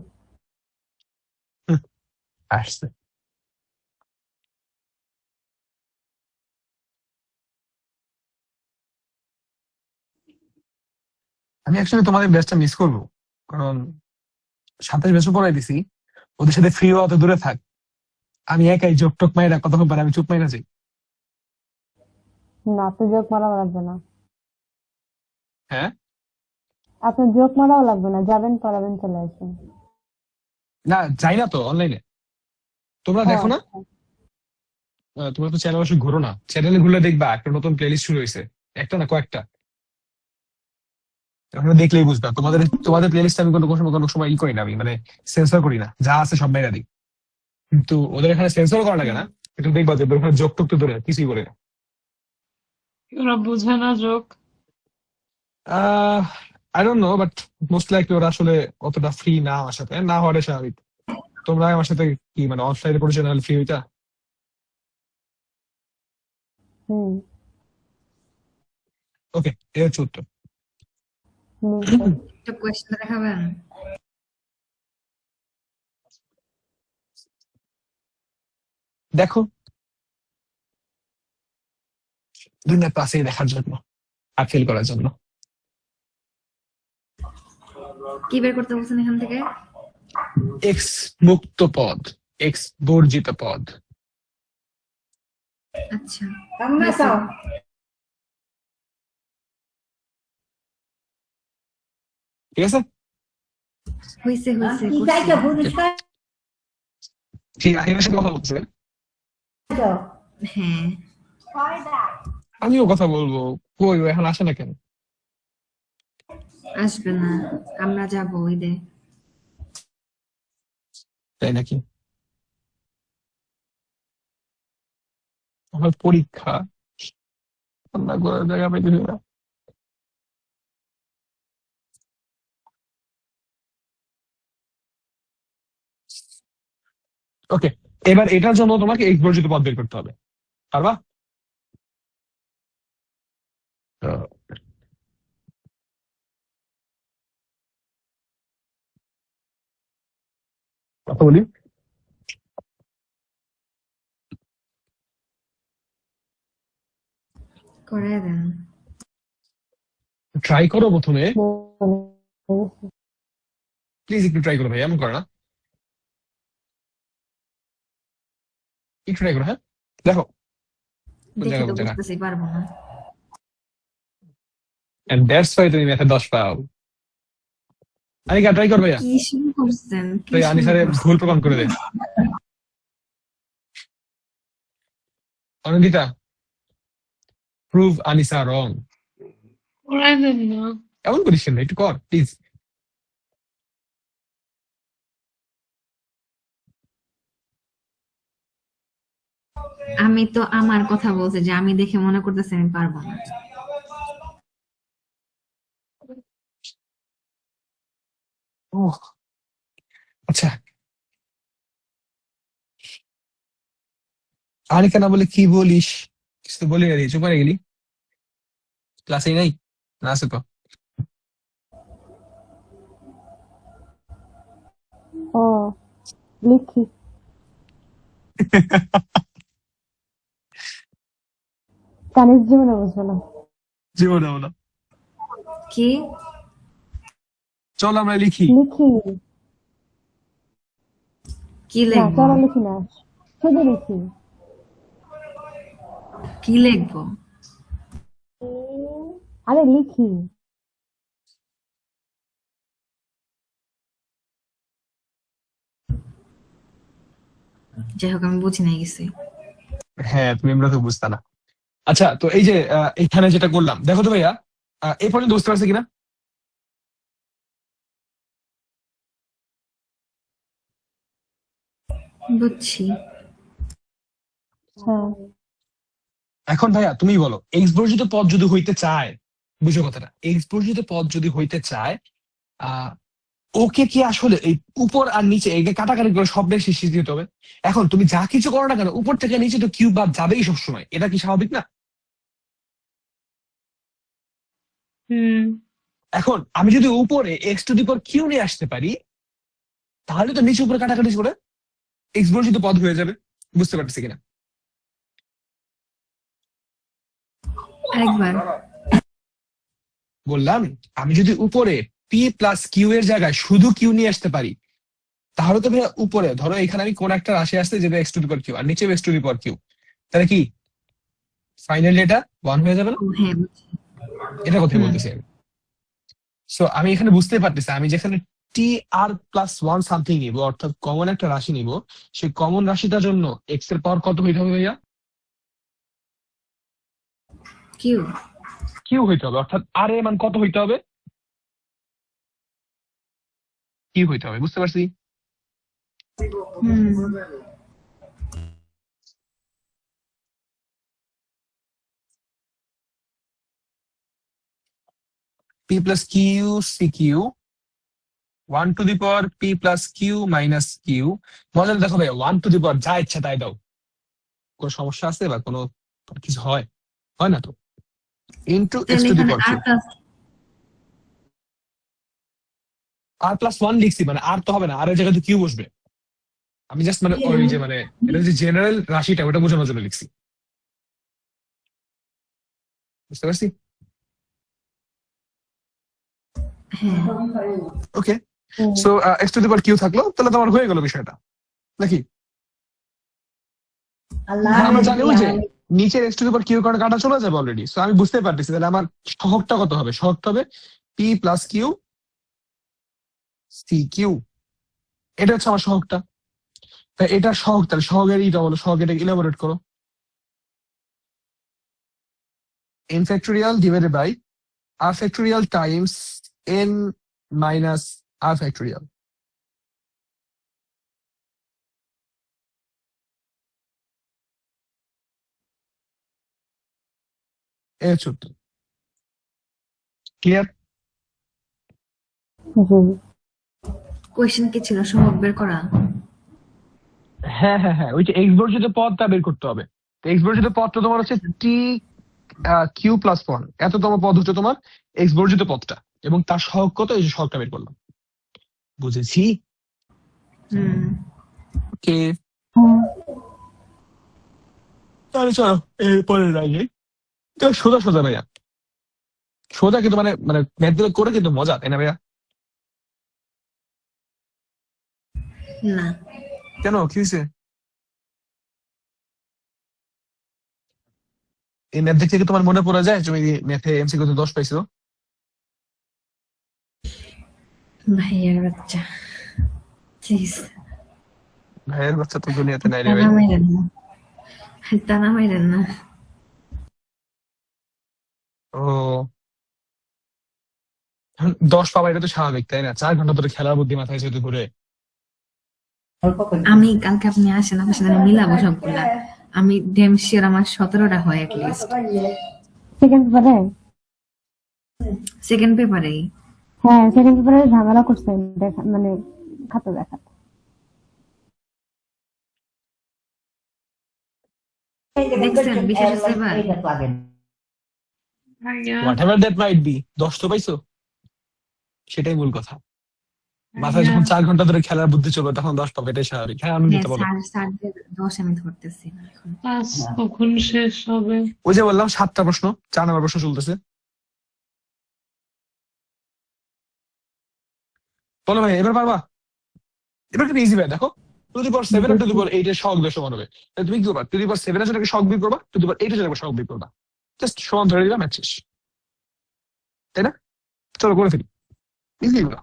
হুঁ, আসছে। আমি অ্যাকচুয়ালি তোমাদের ব্যাচটা মিস করবো, কারণ 27 বছর পড়াই দিছি, ওদের সাথে ফ্রি হওয়া তো দূরে থাক, আমি একাই জোক টোক মাইরা কতক্ষণ পরে আমি চুপ মাইরা যাই। না, তো জোক মারাও লাগবে না। হ্যাঁ, আপনার জোক মারাও লাগবে না, যাবেন পড়াবেন, চলে আসবেন। না যাই না তো অনলাইনে, তোমরা ও দেখো না? আচ্ছা। তোমরা তো চ্যানেল অবশ্যই ঘুরো না, চ্যানেলে ঘুরলে দেখবা একটা নতুন প্লেলিস্ট শুরু হয়েছে, একটা না কয়েকটা, ওখানে দেখলেই বুঝবা। তোমাদের তোমাদের প্লেলিস্ট আমি কোনো সময় ই করি না, আমি মানে সেন্সর করি না, যা আছে সব মেরা দিই। কিন্তু ওদের এখানে সেন্সর করা লাগে না, কিন্তু দেখবা যে ওদের ওখানে জোক টোক তো ধরে কিছুই করে না। ওরা বুঝে না joke. Ah I don't know, but most likely ওরা আসলে অতটা ফ্রি না আমার সাথে, না হওয়াটা স্বাভাবিক। তোমরা আমার সাথে কি মানে অফলাইনে পড়েছো নাহলে ফ্রি হইতা? হুম। ওকে, এ হচ্ছে উত্তর। নিশ্চয়। একটা কোয়েশ্চেন দেখাবেন? দেখো, দুনিয়া পাশেই দেখার জন্য আর ফেল করার জন্য। কি বের করতে বলছেন এখান থেকে? এক্স মুক্ত পদ, এক্স বর্জিত পদ। আচ্ছা, ঠিক আছে, হয়েছে হয়েছে ঠিক আছে, এর সাথে কথা বলছিলেন, হ্যাঁ আমিও কথা বলবো। কই ও এখন আসে না কেন? আসবে না, আমরা যাবো ঈদে। তাই নাকি? আমার পরীক্ষা, রান্না করার জায়গা পাইতেছি না। ওকে, এবার এটার জন্য তোমাকে এক্স বর্জিত পদ বের করতে হবে, পারবা? আহ, কথা বলি। করে দেন। ট্রাই করো প্রথমে, বলেছি। প্লিজ একটু ট্রাই করো ভাই, এমন করো না, একটু ট্রাই করো। হ্যাঁ, দেখো কোন দেখে জায়গা তো কোন জায়গা। বুঝতেছি পারবো না। এন্ড দ্যাটস ওয়াই তুমি ম্যাথে 10 পাও। আনিকা ট্রাই কর ভাইয়া, কি শুরু করছেন, কি তাই শুরু আনিসারে করছেন? ভুল প্রমাণ করে দে। অনন্দিতা, প্রুভ আনিসা রং। করাই দেন না। এমন করিস কেন, একটু কর প্লিজ। আমি তো আমার কথা বলছি যে আমি দেখে মনে করতেছি আমি পারবো না। ওহ, আচ্ছা, আনিকা না বলে কি বলিস? কিছু তো বলি না রে, চুপ করে গেলি। ক্লাসে নাই না, আছে তো। ও লিখি, কানের জীবনে বুঝবে না। জীবনে বলো, কি চল আমরা লিখি। লিখি কি না, লিখবো? চলো লিখি না, শুধু লিখি। কি লিখবো? আরে লিখি। যাই হোক, আমি বুঝি নাই গেছি। হ্যাঁ, তুমি আমরা তো বুঝতা না। আচ্ছা, তো এই যে এখানে যেটা করলাম দেখো তো ভাইয়া, এই পর্যন্ত বুঝতে পারছি কিনা? বুঝছি। হ্যাঁ, এখন ভাইয়া তুমি বলো, এক্স বর্জিত পদ যদি হইতে চায়, বুঝো কথাটা, এক্স বর্জিত পদ যদি হইতে চায়, আহ ওকে কি আসলে এই উপর আর নিচে একে কাটাকাটি করে সব বেশি শেষ দিতে হবে? এখন তুমি যা কিছু করো না কেন, উপর থেকে নিচে তো কিউব বাদ যাবেই সবসময়, এটা কি স্বাভাবিক না? হুম। এখন আমি যদি উপরে X to the power Q নিয়ে আসতে পারি, তাহলে তো নিচে উপরে কাটাকাটি করে এক্স বর্জিত পদ হয়ে যাবে। বুঝতে পারতেছি কিনা? আরেকবার। বললাম, আমি যদি উপরে পি প্লাস কিউ এর জায়গায় শুধু কিউ নিয়ে আসতে পারি, তাহলে তো ভাইয়া উপরে ধরো এখানে আমি কোন একটা রাশি আসতে যেটা X to the power Q, আর নিচে X to the power Q, তাহলে কি ফাইনালি এটা 1 হয়ে যাবে না? ও হ্যাঁ, বুঝছি। এটা কোথায় হুম। বলতেছি আমি। সো আমি এখানে বুঝতে পারতেছি, আমি যেখানে টি আর প্লাস ওয়ান সামথিং নিব, অর্থাৎ কমন একটা রাশি নিব, সেই কমন রাশিটার জন্য এক্স এর পাওয়ার কত হইতে হবে ভাইয়া? কিউ। কিউ হইতে হবে, অর্থাৎ আর এর মান কত হইতে হবে? কিউ হইতে হবে, বুঝতে পারছি? হুম। P plus Q C Q 1 to the power P plus Q minus Q. মজা দেখো ভাইয়া, 1 টু দি পাওয়ার যা ইচ্ছা তাই দাও, কোনো সমস্যা আছে বা কোনো কিছু হয়? হয় না তো। ইন্টু এক্স তাহলে টু দি এখানে পাওয়ার আর কিউ, প্লাস। আর প্লাস ওয়ান লিখছি, মানে আর তো হবে না, আর এর জায়গায় কিউ বসবে। আমি জাস্ট মানে ওই যে মানে এটা যে জেনারেল রাশিটা ওটা বোঝানোর জন্য লিখছি, বুঝতে পারছি? হ্যাঁ ওকে, হুম, so X to the power Q থাকলো, তাহলে তোমার হয়ে গেল বিষয়টা নাকি? হ্যাঁ, আমরা জানি ওই যে নিচের X to the power Q কারণে কাটা চলে যাবে অলরেডি। সো আমি বুঝতে পারতেছি তাহলে আমার সহগটা কত হবে। সহগটা হবে P plus Q C Q, এটা হচ্ছে আমার সহগটা। তাই এটা সহগ, তাহলে সহগের ইটা বলো, সহগ এটা ইলাবোরেট করো। n factorial divided by r factorial times n minus r factorial. এই হচ্ছে উত্তর। ক্লিয়ার? জি। কোয়েশ্চেন কি ছিল, সহগ বের করা? হ্যাঁ হ্যাঁ হ্যাঁ, ওই যে এক্স বর্জিত পদটা বের করতে হবে। এক্স বর্জিত পদটা তোমার হচ্ছে টি কিউ প্লাস ওয়ান, এততম পদ হচ্ছে তোমার এক্স বর্জিত পদটা, এবং তার সহগ কত, এই যে সহগটা বের করলাম। বুঝেছি? হুম ওকে, হ্যাঁ, তাহলে চলো এরপরে রাখি। সোজা সোজা ভাইয়া, সোজা কিন্তু মানে মানে ম্যাথ গুলো করে কিন্তু মজা, তাই না ভাইয়া? না কেন, কি হয়েছে? এই ম্যাথ দেখতে কি তোমার মনে পড়ে যায় তুমি ম্যাথে এমসিকিউ তে 10 পাইছো? ভাইয়ার বাচ্চা, প্লিজ ভাইয়ের বাচ্চা তো দুনিয়াতে নাই রে টানা ভাই। মাইরেন না, টানা মাইরেন না। 10 পাবা এটা তো স্বাভাবিক, তাই না? 4 ঘন্টা ধরে খেলার বুদ্ধি মাথায় যেহেতু ঘুরে। আমি কালকে আপনি আসেন, আপনার সাথে আমি মিলাবো সবগুলা। আমি ডেম শিওর আমার 17টা হয় লিস্ট সেকেন্ড পেপারে, সেকেন্ড পেপারেই। হ্যাঁ সেকেন্ড পেপারে ঝামেলা করছে দেখা, মানে খাতা দেখা। দেখছেন বিশেষ সেবার? ভাইয়া what ever that might be, 10 তো পাইছো, সেটাই মূল কথা। মাথায় ভাইয়া যখন 4 ঘন্টা ধরে খেলার বুদ্ধি চলবে তখন 10 পাবে, এটাই স্বাভাবিক। হ্যাঁ, হ্যাঁ আনন্দিত বলো। স্যারদের দোষ আমি ধরতেছি না এখন। ক্লাস কখন শেষ হবে? ওই যে বললাম 7টা প্রশ্ন, 4 নম্বর প্রশ্ন চলতেছে। বলো ভাই, এবার পারবা? এবার কিন্তু ইজি ভাই, দেখো two the power 7 R to the দেখি। পাওয়ার 8 এর সহগ দিয়ে সমান হবে। তাহলে তুমি কি করবা, টু দি পাওয়ার 7 এর জন্য সহগ বিয়োগ করবা, টু দি পাওয়ার 8 এর জন্য সহগ বিয়োগ করবা, জাস্ট সমান ধরে দিলাম, ম্যাচ শেষ, তাই না? চলো করে ফেলি, ইজি এগুলো।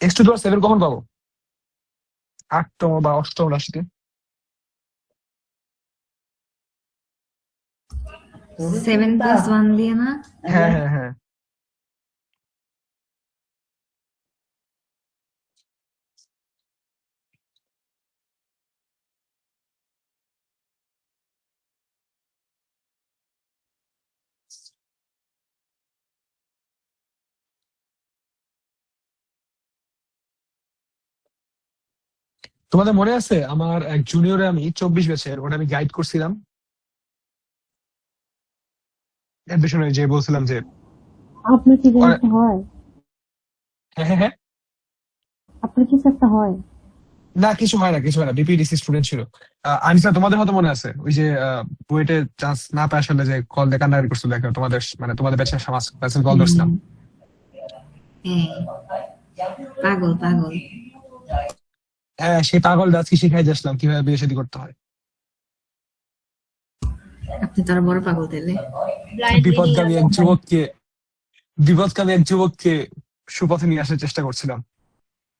এক্স টু দি পাওয়ার 7 কখন পাবো? 8তম বা 8ম রাশিতে। 7+1 দিয়ে না? হ্যাঁ হ্যাঁ হ্যাঁ, তোমাদের মনে আছে আমার এক জুনিয়রে, আমি 24 ব্যাচের, ওটা আমি গাইড করছিলাম অ্যাডমিশনে, যে বলছিলাম যে আপনার কি ওরা- জিনিসটা হয়? হ্যাঁ হ্যাঁ হ্যাঁ, আপনার কিছু একটা হয়? না কিছু হয় না, কিছু হয় না, বিপিডিসি স্টুডেন্ট ছিল। আনিসা, তোমাদের হয়তো মনে আছে ওই যে বুয়েটে চান্স না পায় আসলে, যে কল দিয়ে কান্নাকাটি করছিল একটা, তোমাদের মানে তোমাদের ব্যাচের সমাজ ক্লাসে কল ধরছিলাম। হ্যাঁ পাগল পাগল। হ্যাঁ, সেই পাগল আজকে শিখাই যাচ্ছিলাম কিভাবে বিয়ে শাদী করতে হয়। আপনি তো আরো বড় পাগল তাইলে। বিপদগামী এক যুবককে বিপদগামী এক যুবককে সুপথে নিয়ে আসার চেষ্টা করছিলাম।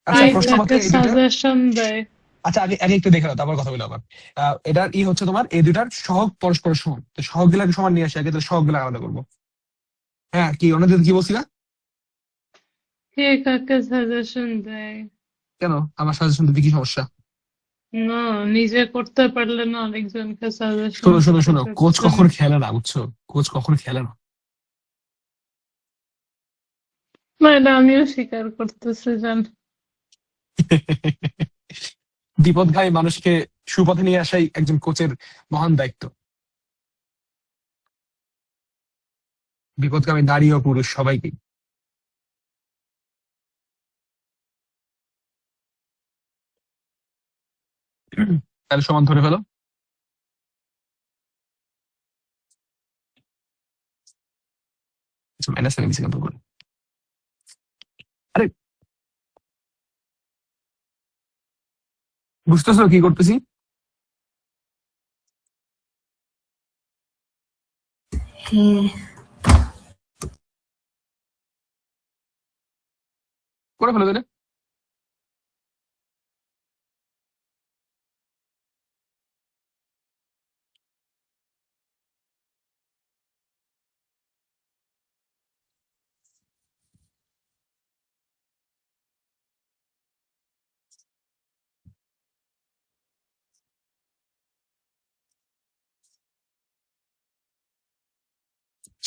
আচ্ছা, প্রশ্ন মতে ভাইয়াকে এই দুইটা, সাজেশন দেয়। আচ্ছা আগে আগে একটু দেখে নাও, তারপর কথা বলে আবার। এটার হচ্ছে তোমার এই দুইটার সহগ পরস্পর সমান, তো সহগ গুলাকে সমান নিয়ে আসি আগে, তাহলে সহগ গুলা আলাদা করবো। হ্যাঁ, কি অন্যদিন কি বলছিলা? কে কাকে সাজেশন দেয়? কেন, আমার সাজেশন দিতে কি সমস্যা? না, নিজে করতে পারলে না আরেকজনকে সাজেশন শোনো শোনো দিতে শোনো, কোচ পারছেন। কখনো খেলে না, বুঝছো? কোচ কখনো খেলে না। না, এটা আমিও স্বীকার করতেছি, জান। বিপদগামী মানুষকে সুপথে নিয়ে আসাই একজন কোচের মহান দায়িত্ব। বিপদগামী নারী ও পুরুষ সবাইকে। তাহলে সমান ধরে ফেলো। -7 সিম্পল করে। আরে বুঝতেছো কি করতেছি? হ্যাঁ, করে ফেলো তাহলে।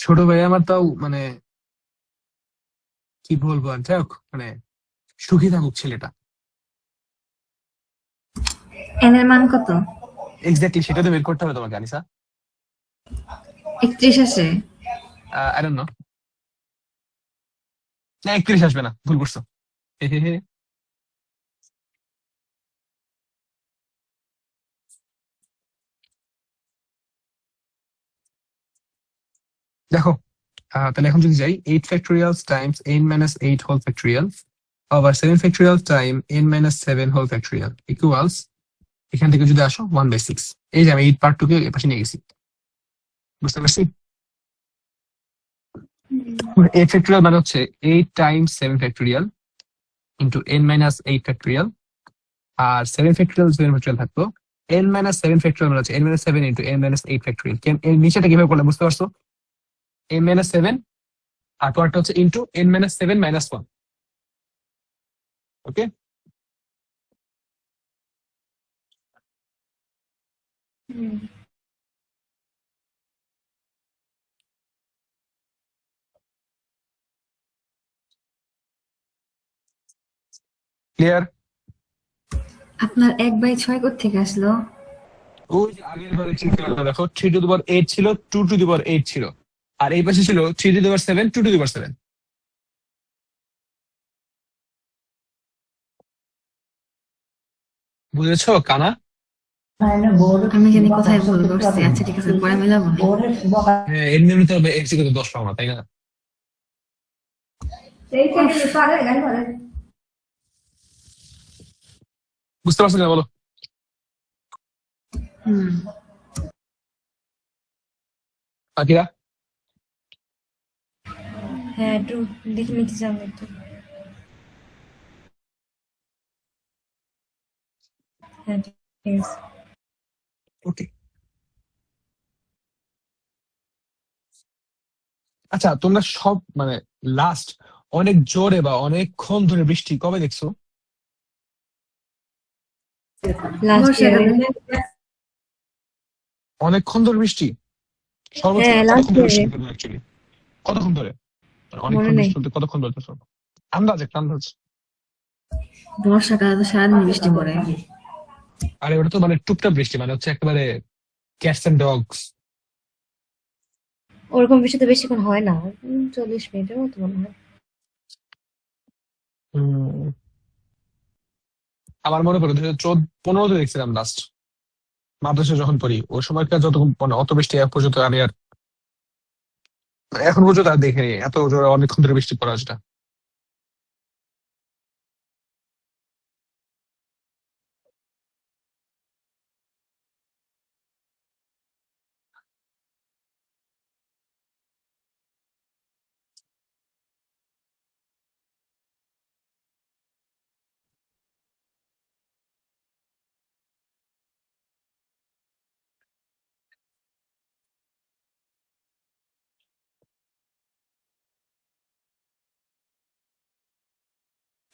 ছোট ভাই আমার তাও মানে কি বলবো, আর যাই হোক মানে সুখী থাকুক ছেলেটা। এন এর মান কত? এক্স্যাক্টলি সেটা তো বের করতে হবে তোমাকে আনিসা। 31 আছে। আই ডোন্ট নো, না 31 আসবে না, ভুল করছো। হে হে হে। দেখো তাহলে এখন যদি যাই 8 factorial times n minus 8 whole factorial over 7 factorial time n minus 7 whole factorial equals, এখান থেকে যদি আসো 1/6। এই যে আমি 8 পার্ট টুকে এপাশে নিয়ে গেছি, বুঝতে পারছি? 8 ফ্যাক্টোরিয়াল মানে হচ্ছে 8 times 7 factorial into n minus 8 factorial, আর 7 ফ্যাক্টোরিয়াল 7 ফ্যাক্টোরিয়াল থাকতো n মাইনাস 7 ফ্যাক্টোরিয়াল মানে হচ্ছে n minus 7 into n minus 8 factorial. এর নিচেটা কিভাবে করলে বুঝতে পারছো? n মাইনাস 7 আর পরেরটা হচ্ছে ইন্টু n মাইনাস 7 মাইনাস 1। ওকে, ক্লিয়ার? আপনার 1/6 কোত্থেকে আসলো? ওই যে আগের বারে চিন্তা করে দেখো 3 টু দি পাওয়ার 8 ছিল, 2 টু দি পাওয়ার 8 ছিল, আর এই পাশে ছিল 3 two the power 7, 2 two the power 7। বুঝেছো কানা? আমি জানি কোথায় ভুল করছি। আচ্ছা ঠিক আছে, পরে মিলাবো। হ্যাঁ, এর নিয়মিত এক্সি কত 10 পাও না, তাই না? বুঝতে পারছো না বলো? হুম, বাকিরা হ্যাঁ একটু লিখে নিতে চান একটু। হ্যাঁ ঠিক আছে। ওকে। আচ্ছা তোমরা সব মানে লাস্ট অনেক জোরে বা অনেকক্ষণ ধরে বৃষ্টি কবে দেখছো? লাস্ট বর্ষাকালে। অনেকক্ষণ ধরে বৃষ্টি সর্বোচ্চ হ্যাঁ লাস্ট কতক্ষণ ধরে বৃষ্টি হলো অ্যাকচুয়ালি? কতক্ষণ ধরে? মানে মনে অনেকক্ষণ নেই। বৃষ্টি বলতে কতক্ষণ বলতেছো? আন্দাজ, একটা আন্দাজ। বর্ষাকালে তো সারাদিন বৃষ্টি পড়ে। আরে ওটা তো মানে টুপটাপ বৃষ্টি, মানে হচ্ছে একেবারে ক্যাটস এন্ড ডগস। ওরকম বৃষ্টি তো বেশিক্ষণ হয় না, 40 মিনিটের মতো মনে হয়। আমার মনে পড়ে 2015-15 দেখছিলাম লাস্ট, মাদ্রাসা যখন পড়ি ওই সময়কার যত মানে অত বৃষ্টি এক পর্যন্ত আমি আর এখন পর্যন্ত আর দেখিনি, এত জোরে অনেকক্ষণ ধরে বৃষ্টি পড়া যেটা।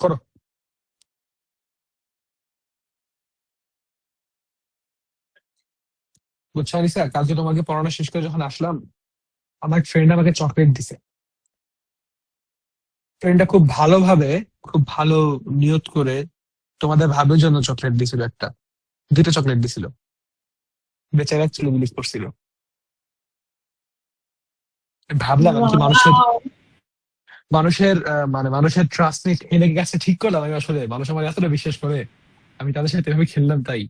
করো। বুঝছো আনিসা, কালকে তোমাকে পড়ানো শেষ করে যখন আসলাম আমার ফ্রেন্ড আমাকে চকলেট দিছে। ফ্রেন্ডটা খুব ভালোভাবে, খুব ভালো নিয়ত করে তোমাদের ভাবের জন্য চকলেট দিছিল, একটা 2টা চকলেট দিছিল। বেচারা ছিল বিলিভ করছিল। ভাবলাম আমি কি মানুষের মানুষের মানে মানুষের ট্রাস্ট নিয়ে এনে কাছে ঠিক করলাম, আমি আসলে মানুষ আমার এতটা বিশ্বাস করে আমি তাদের সাথে এভাবে খেললাম, তাই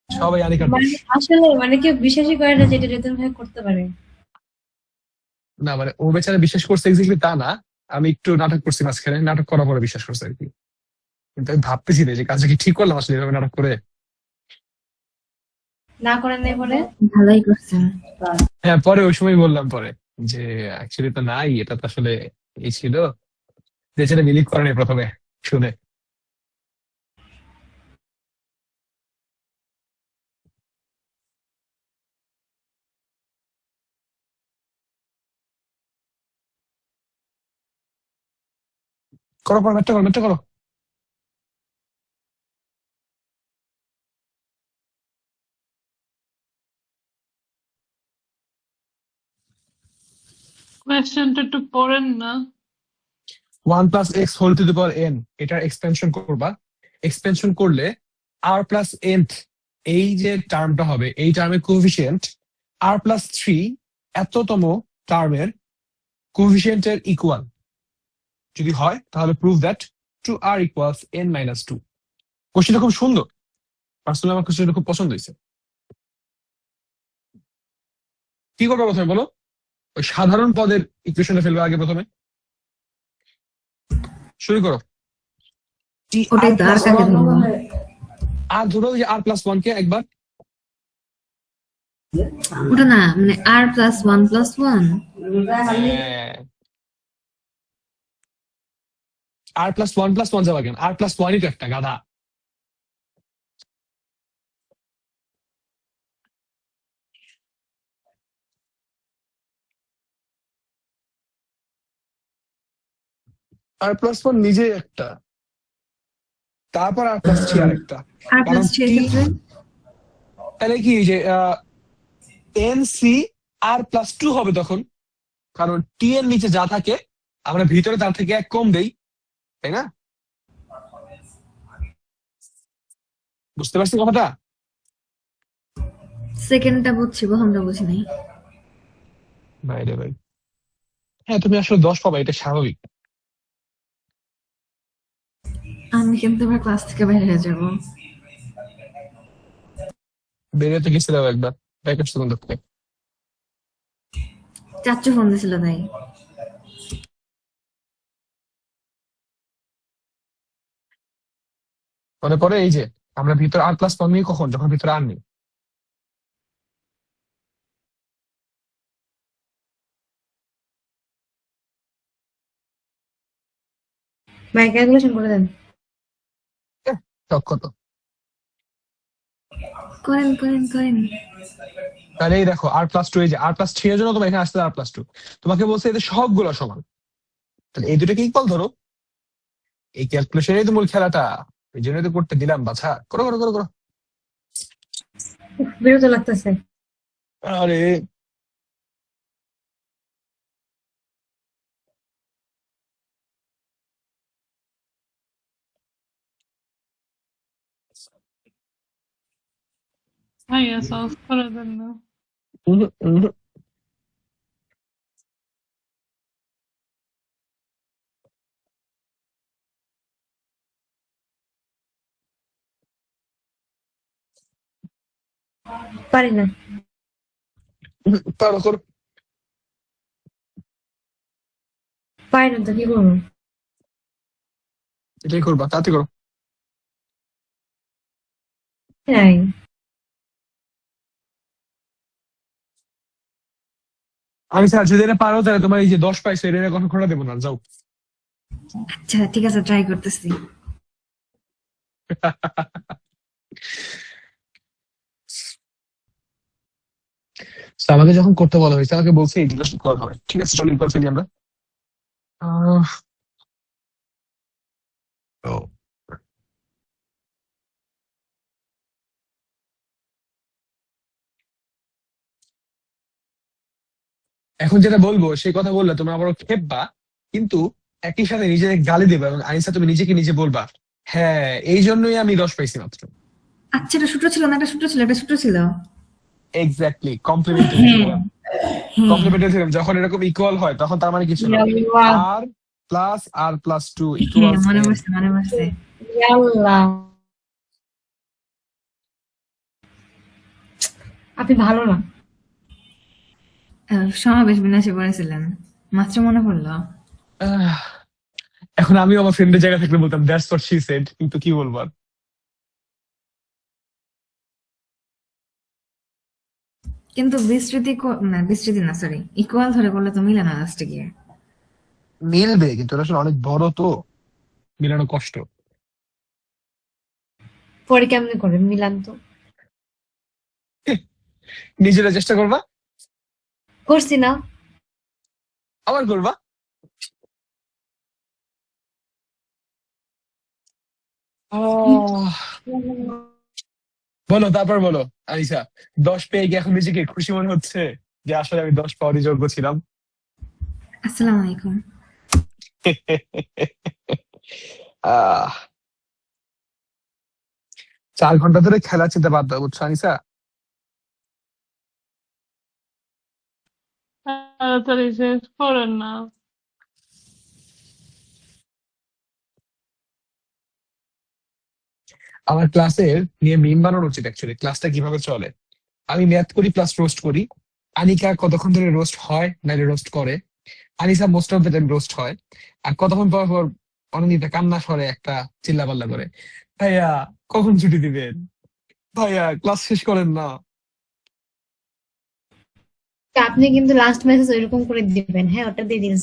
সবাই আনিকার দোষ। মানে আসলে মানে কেউ বিশ্বাসই করে না যে এটা রেতন ভাই করতে পারে। না মানে ও বেচারা বিশ্বাস করছে এক্স্যাক্টলি তা না, আমি একটু নাটক করছি মাঝখানে, নাটক করার পরে বিশ্বাস করছে আর কি। কিন্তু আমি ভাবতেছি না যে কাজটা কি ঠিক করলাম আসলে এভাবে নাটক করে। না করেন নাই বলে? ভালোই করছেন। হ্যাঁ পরে ওই সময় বললাম পরে যে অ্যাকচুয়ালি তো নাই, এটা তো আসলে এই ছিল, বেচারা বিলিভ করেনি প্রথমে শুনে। করো করো, ম্যাটটা করো, ম্যাটটা করো। কোয়েশ্চেনটা একটু পড়েন না। 1 plus X whole to the power N, এটার এক্সপেনশন করবা। এক্সপেনশন করলে আর প্লাস এন, এই যে টার্মটা হবে এই টার্মের কোএফিসিয়েন্ট আর প্লাস 3 এততম টার্মের কোএফিসিয়েন্টের ইকুয়াল যদি হয় তাহলে prove that 2r equals n minus 2। কোশ্চেনটা খুব সুন্দর, পার্সোনালি আমার কোশ্চেনটা খুব পছন্দ হয়েছে। কি করবো প্রথমে বলো? ওই সাধারণ পদের ইকুয়েশনে ফেলবে আগে প্রথমে। শুরু করো। টি আর ওটাই তো, আর প্লাস কাকে 1, ধরবো? আর ধরো ওই যে আর প্লাস 1 কে একবার। ওটা না, মানে আর প্লাস ওয়ান প্লাস ওয়ান। আর প্লাস 1 প্লাস 1 যাওয়া কেন? আর প্লাস 1ই তো একটা গাধা। আর প্লাস 1 নিজেই একটা, তারপর আর প্লাস 3 আর একটা। আর কারণ প্লাস থ্রি এর টি ক্ষেত্রে তাহলে কি যে এন সি আর প্লাস 2 হবে তখন, কারণ টি এর নিচে যা থাকে আমরা ভিতরে তার থেকে এক কম দেই, তাই না? বুঝতে পারছি কথাটা? সেকেন্ডটা বুঝছি, প্রথমটা বুঝি নাই। ভাই রে ভাই, হ্যাঁ তুমি আসলে 10 পাবা, এটা স্বাভাবিক। আমি কিন্তু এবার ক্লাস থেকে বের হয়ে যাবো। বেরিয়ে তো গেছিলাম একবার, ব্যাক আসতে বন্ধ করে। চাচ্চু ফোন দিছিল তাই। মনে পরে এই যে আমরা ভিতরে আর প্লাস 1 নিই কখন, যখন ভিতরে আর নেই। ভাই ক্যালকুলেশন করে দেন। শখ কত। করেন করেন করেন। তাহলে এই দেখো আর প্লাস 2, এই যে আর প্লাস 3 এর জন্য তোমার এখানে আসতে আর প্লাস 2, তোমাকে বলছে এদের সবগুলো সমান, তাহলে এই দুটোকে ইকুয়াল ধরো। এই ক্যালকুলেশনই তো মূল খেলাটা, এই জন্যই তো করতে দিলাম। বাছা করো করো করো করো। বিরত লাগতেছে। আরে ভাইয়া সলভ করে দেন না। উহু, উহু। পারি না। পারো করো। পারি না তো কি করবো? এটাই করবা, তাড়াতাড়ি করো। নাই। আমি স্যার যদি এটা পারো তাহলে তোমার এই যে 10 পাইছো এটা কথা খোলা দেবো না, যাও। আচ্ছা ঠিক আছে, ট্রাই করতেছি। So, আমাকে যখন করতে বলা হয়েছে আমাকে বলছে এইগুলো করা হবে, ঠিক আছে চলো করে ফেলি আমরা। আহ, তো এখন যেটা বলবো সেই কথা বললে তোমরা আবারও খেপবা, কিন্তু একই সাথে নিজেকে গালি দেবে এবং আইসা তুমি নিজেকে নিজে বলবা হ্যাঁ এই জন্যই আমি 10 পাইছি মাত্র। আচ্ছা, এটা সূত্র ছিল না, এটা সূত্র ছিল, এটা সূত্র ছিল। এক্স্যাক্টলি কমপ্লিমেন্টারি হ্যাঁ থিওরেম। হ্যাঁ কমপ্লিমেন্টারি থিওরেম যখন এরকম ইকুয়াল হয় তখন তার মানে কিছু না, ইয়াল্লাহ। আর প্লাস 2 হ্যাঁ, ইকুয়ালস মনে এন। পড়ছে মনে পড়ছে। ইয়াল্লাহ। আপনি ভালো না। সমাবেশ বিনাশে পড়েছিলেন, মাত্র মনে পড়লো। আহ, এখন আমি আমার ফ্রেন্ডের জায়গা থাকলে বলতাম দ্যাটস হোয়াট শি সেড, কিন্তু কি বলবো আর। কিন্তু বিস্তৃতি না, সরি, ইকুয়াল ধরে করলে তো মিলে না লাস্টে গিয়ে। মিলবে, কিন্তু ওটা আসলে অনেক বড় তো, মিলানো কষ্ট। পরে কেমনে করেন মিলান তো? নিজেরা চেষ্টা করবা, করছি না। আবার করবা। আহ, বলো, তারপর বলো। আনিসা, 10 পেয়ে কি এখন নিজেকে খুশি মনে হচ্ছে যে আসলে আমি 10 পাওয়ারই যোগ্য ছিলাম? আসসালামু আলাইকুম। আহ 4 ঘন্টা ধরে খেলা চিন্তা বাদ দাও, বুঝছো আনিসা? তাড়াতাড়ি শেষ করেন না। আমার ক্লাসের নিয়ে মিম বানানো উচিত অ্যাকচুয়ালি, ক্লাসটা কিভাবে চলে। আমি ম্যাথ করি প্লাস রোস্ট করি। আনিকা কতক্ষণ ধরে রোস্ট হয় নাইলে রোস্ট করে। Anisa most of the time roast হয়। আর কতক্ষণ পর পর অনিন্দিতা কান্না স্বরে একটা চিল্লাপাল্লা করে, ভাইয়া কখন ছুটি দিবেন, ভাইয়া ক্লাস শেষ করেন না। তা আপনি কিন্তু লাস্ট মেসেজ ওইরকম করে দিবেন, হ্যাঁ ওটা দিয়ে দিন।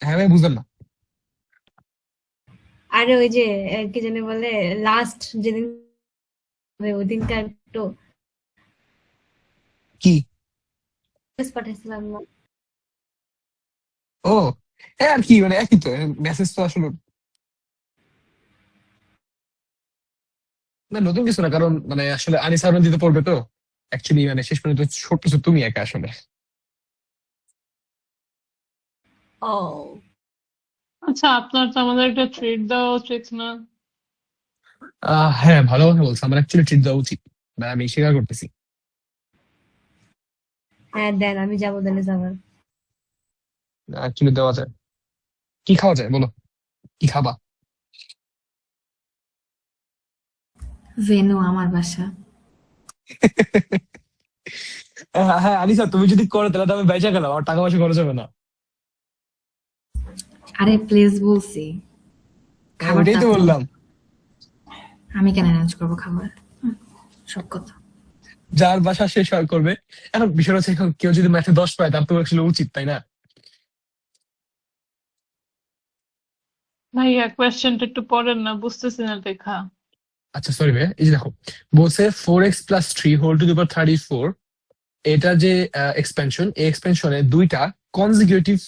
হ্যাঁ ভাই, বুঝলাম না। আরে ওই যে কি জানি বলে, লাস্ট যেদিন হবে ওই দিনকার একটু কি? মেসেজ পাঠাইছিলাম না? ও হ্যাঁ, আর কি মানে একই তো, মেসেজ তো আসলে না, নতুন কিছু না, কারণ মানে আসলে আনিসা দিতে পড়বে তো অ্যাকচুয়ালি, মানে শেষ পর্যন্ত ছোট কিছু তুমি একা আসলে। ও আচ্ছা, আপনার তো আমাদের একটা ট্রিট দেওয়া উচিত না? হ্যাঁ, ভালো কথা বলছো, আমার অ্যাকচুয়ালি ট্রিট দেওয়া উচিত, মানে আমি স্বীকার করতেছি। হ্যাঁ দেন, আমি যাবো তাহলে যাবার। অ্যাকচুয়ালি দেওয়া যায়। কি খাওয়া যায় বলো, কি খাবা? ভেনু আমার বাসা। হ্যাঁ আনিসা, তুমি যদি করো তাহলে তো আমি বেঁচে গেলাম, আমার টাকা পয়সা খরচ হবে না। আরে প্লিজ বলছি, হ্যাঁ, খাবার ওইটাই তো তারপর বললাম। আমি কেন অ্যারেঞ্জ করবো খাবার? সব কথা। যার বাসা সে সহায় করবে। এখন বিষয় হচ্ছে, এখন কেউ যদি ম্যাথে 10 পায় তার তো আসলে উচিত, তাই না? ভাইয়া কোয়েশ্চেনটা একটু পড়েন না, বুঝতেছি না লেখা। আচ্ছা সরি ভাই, এই যে দেখো, বলছে 4x+3 হোল টু দি পাওয়ার 34। এটা যে এক্সপেনশন, এই এক্সপেনশনে দুইটা কনজিকিউটিভ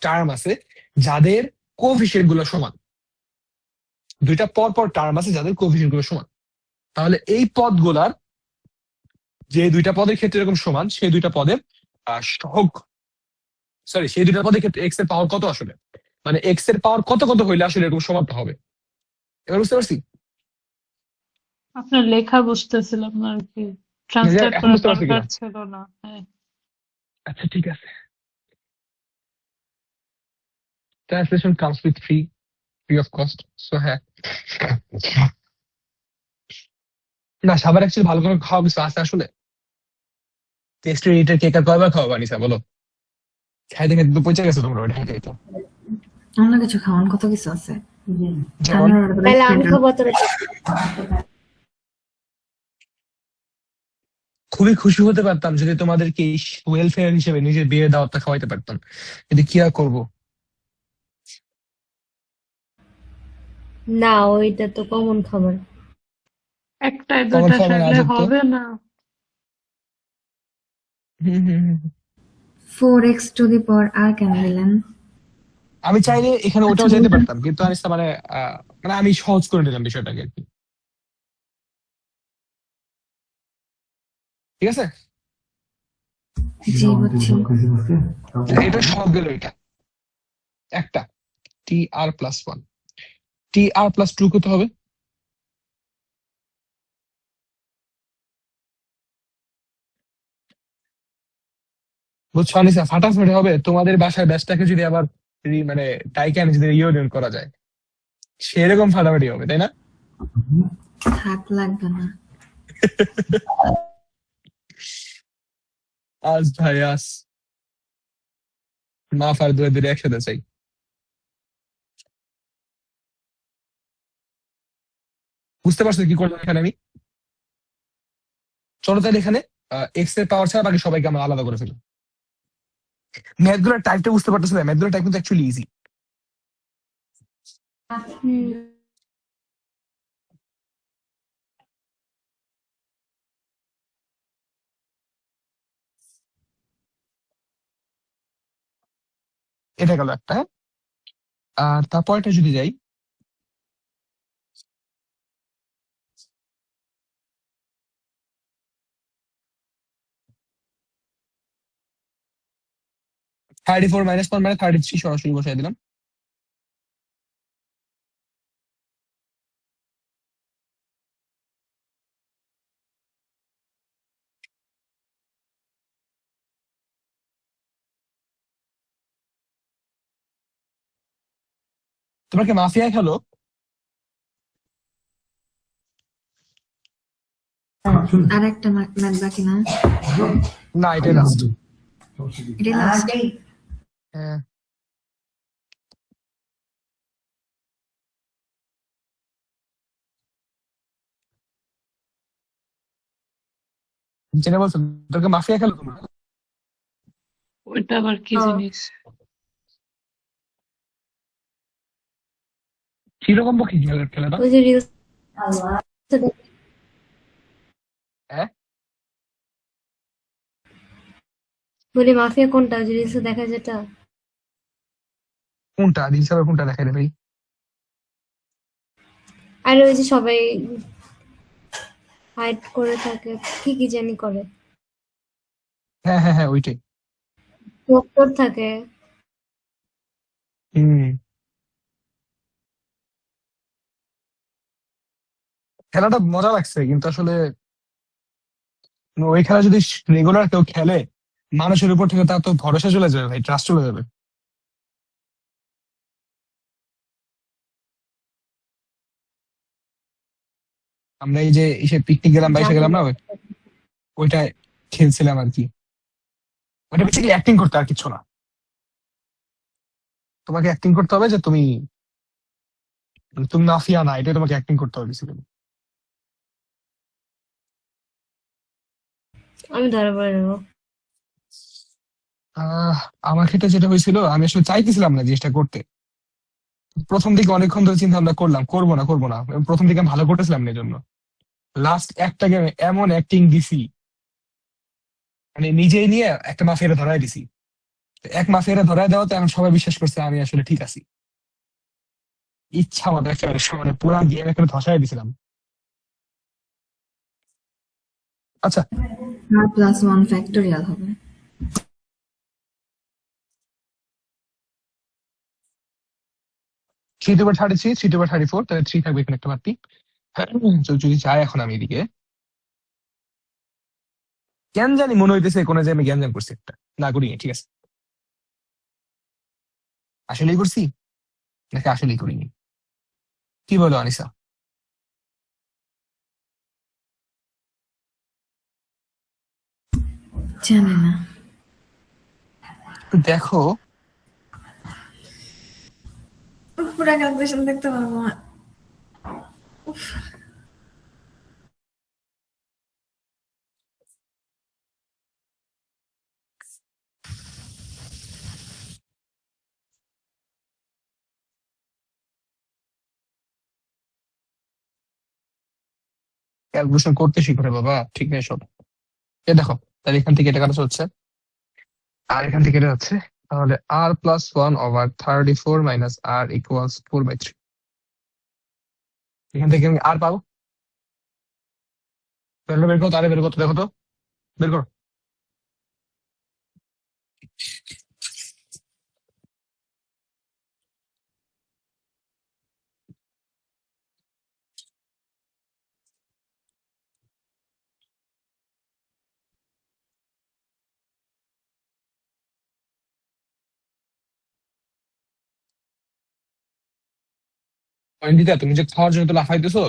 টার্ম আছে যাদের কোএফিসিয়েন্ট গুলো সমান। দুইটা পর পর টার্ম আছে যাদের কোএফিসিয়েন্ট গুলো সমান। তাহলে এই পদগুলার, যে দুইটা পদের ক্ষেত্রে এরকম সমান, সেই দুইটা পদের সহগ, সরি, সেই দুইটা পদের ক্ষেত্রে এক্স এর পাওয়ার কত আসলে, মানে এক্স এর পাওয়ার কত কত হইলে আসলে এরকম সমানটা হবে। এবার বুঝতে পারছি? আপনার লেখা বুঝতেছিলাম না আর কি, ট্রান্সলেট এখন করার বুঝতে পারছি দরকার কিনা? ছিল না। হ্যাঁ। আচ্ছা ঠিক আছে। Translation comes with free of cost, so হ্যাঁ। না, সাবার অ্যাকচুয়ালি ভালো করে খাওয়া কিছু আছে আসলে। টেস্টের ইটের কেক আর কয়বার খাওয়াবা নিসা বলো? খাইতে খাইতে তো পচে গেছে তোমরা, ওইটা খাইতে তো। অন্য কিছু খাওয়ান, কত কিছু আছে। যেমন তাহলে আমি খাবো তোরা। খুবই খুশি হতে পারতাম যদি তোমাদেরকে ওয়েলফেয়ার হিসেবে নিজের বিয়ের দাওয়াতটা খাওয়াইতে পারতাম, কিন্তু কি আর করবো। না ওইটা তো কমন খাবার। একটাই কমন দুইটা খাবার চাইলে আজব তো। হবে না। হুম, হুম, হুম। 4x টু দি পাওয়ার আর কেন দিলেন? আমি চাইলে এখানে আচ্ছা ওটাও যেতে বলবেন। পারতাম, কিন্তু আনিসা মানে মানে আমি সহজ করে নিলাম বিষয়টাকে আর কি। ঠিক আছে, জি বুঝছি। এটা সহজ গেল, এটা একটা Tr+1, Tr+2 কত হবে? বুঝছো আনিসা, ফাটাফাটি হবে। তোমাদের বাসায় ব্যাচটাকে যদি আবার মানে টাইকে যদি ইউনিয়ন করা যায়, সেরকম ফাটাফাটি হবে, তাই না? থাক, লাগবে না। আজ ভাই আজ মাফ আর দূরে দূরে একসাথে চাই। বুঝতে পারছো কি করলাম এখানে আমি? চলো তাহলে এখানে এক্স এর পাওয়ার ছাড়া বাকি সবাইকে আমরা আলাদা করে ফেলি। ম্যাথগুলোর টাইপটা বুঝতে পারতেছো না? ম্যাথগুলোর টাইপ কিন্তু অ্যাকচুয়ালি ইজি। হুম। এটা গেল একটা, হ্যাঁ? আর তারপরটা যদি যাই, -34 মানে 33 সরাসরি বসাই দিলাম। তোমরা কি মাফিয়া খেলো? আর একটা ম্যাথ বাকি না? না, এটাই লাস্ট। এটাই লাস্ট। হ্যাঁ, যেটা বলছো, তোকে মাফিয়া খেলো তোমরা? ওইটা আবার কি ও। জিনিস? কিরকম পক্ষে খেলাটা? ওই যে রিলস হ্যাঁ, বলি মাফিয়া কোনটা, ওই যে রিলসে দেখা যেটা? কোনটা দিন হিসাবে কোনটা দেখাই রে ভাই? আর ওই যে সবাই হাইড করে থাকে, কি কি জানি করে, হ্যাঁ হ্যাঁ হ্যাঁ, ওইটাই। ডক্টর থাকে। হম, খেলাটা মজা লাগছে কিন্তু আসলে ওই খেলা যদি রেগুলার কেউ খেলে, মানুষের উপর থেকে তার তো ভরসা চলে যাবে ভাই, ট্রাস্ট চলে যাবে। আমরা এই যে এসে পিকনিক গেলাম, বাইসে জানি গেলাম না। না, ওইটা খেলছিলাম আর কি। ওইটা বেসিক্যালি অ্যাক্টিং করতে, আর কিছু না। তোমাকে অ্যাক্টিং করতে হবে যে তুমি তুমি মাফিয়া না, এটা তোমাকে অ্যাক্টিং করতে হবে বেসিক্যালি। আমি ধরা পড়ে নেবো। আহ আমার ক্ষেত্রে যেটা হয়েছিল, আমি আসলে চাইতেছিলাম না জিনিসটা করতে। প্রথম দিকে অনেকক্ষণ ধরে চিন্তা ভাবনা করলাম, করবো না করবো না। প্রথম দিকে আমি ভালো করতেছিলাম না, এই জন্য লাস্ট একটা গেমে এমন অ্যাক্টিং দিছি, মানে নিজেই নিয়ে একটা মাফিয়ারে ধরাই দিছি। তো এক মাফিয়ারে ধরাই দেওয়াতে এখন সবাই বিশ্বাস করছে আমি আসলে ঠিক আছি। ইচ্ছা মতো একেবারে মানে পুরো গেম একেবারে ধসাই দিছিলাম। আচ্ছা, r+1 ফ্যাক্টোরিয়াল হবে। 3/33, 3/34, তাহলে 3 থাকবে এখানে একটা বাড়তি। তো যদি যাই এখন আমি এদিকে, কেন জানি মনে হইতেছে কোনো যে আমি জ্ঞান করছি একটা। না করিনি, ঠিক আছে। আসলেই করছি নাকি আসলেই করিনি? কি বলো আনিসা? জানি না। একটু দেখো। পুরা ক্যালকুলেশন দেখতে পারবো না। ক্যালকুলেশন করতে শিখো রে বাবা, ঠিক নেই সব। এ দেখো, তাহলে এখান থেকে এটা কাটা হচ্ছে, আর এখান থেকে এটা হচ্ছে। তাহলে r+1/34 - r=4/3। এখান থেকে আমি আর পাবো। তাহলে বের করো, তাহলে বের করতে দেখো তো, বের করো। অনিন্দিতা, তুমি যে খাওয়ার জন্য তো লাফাইতেছো,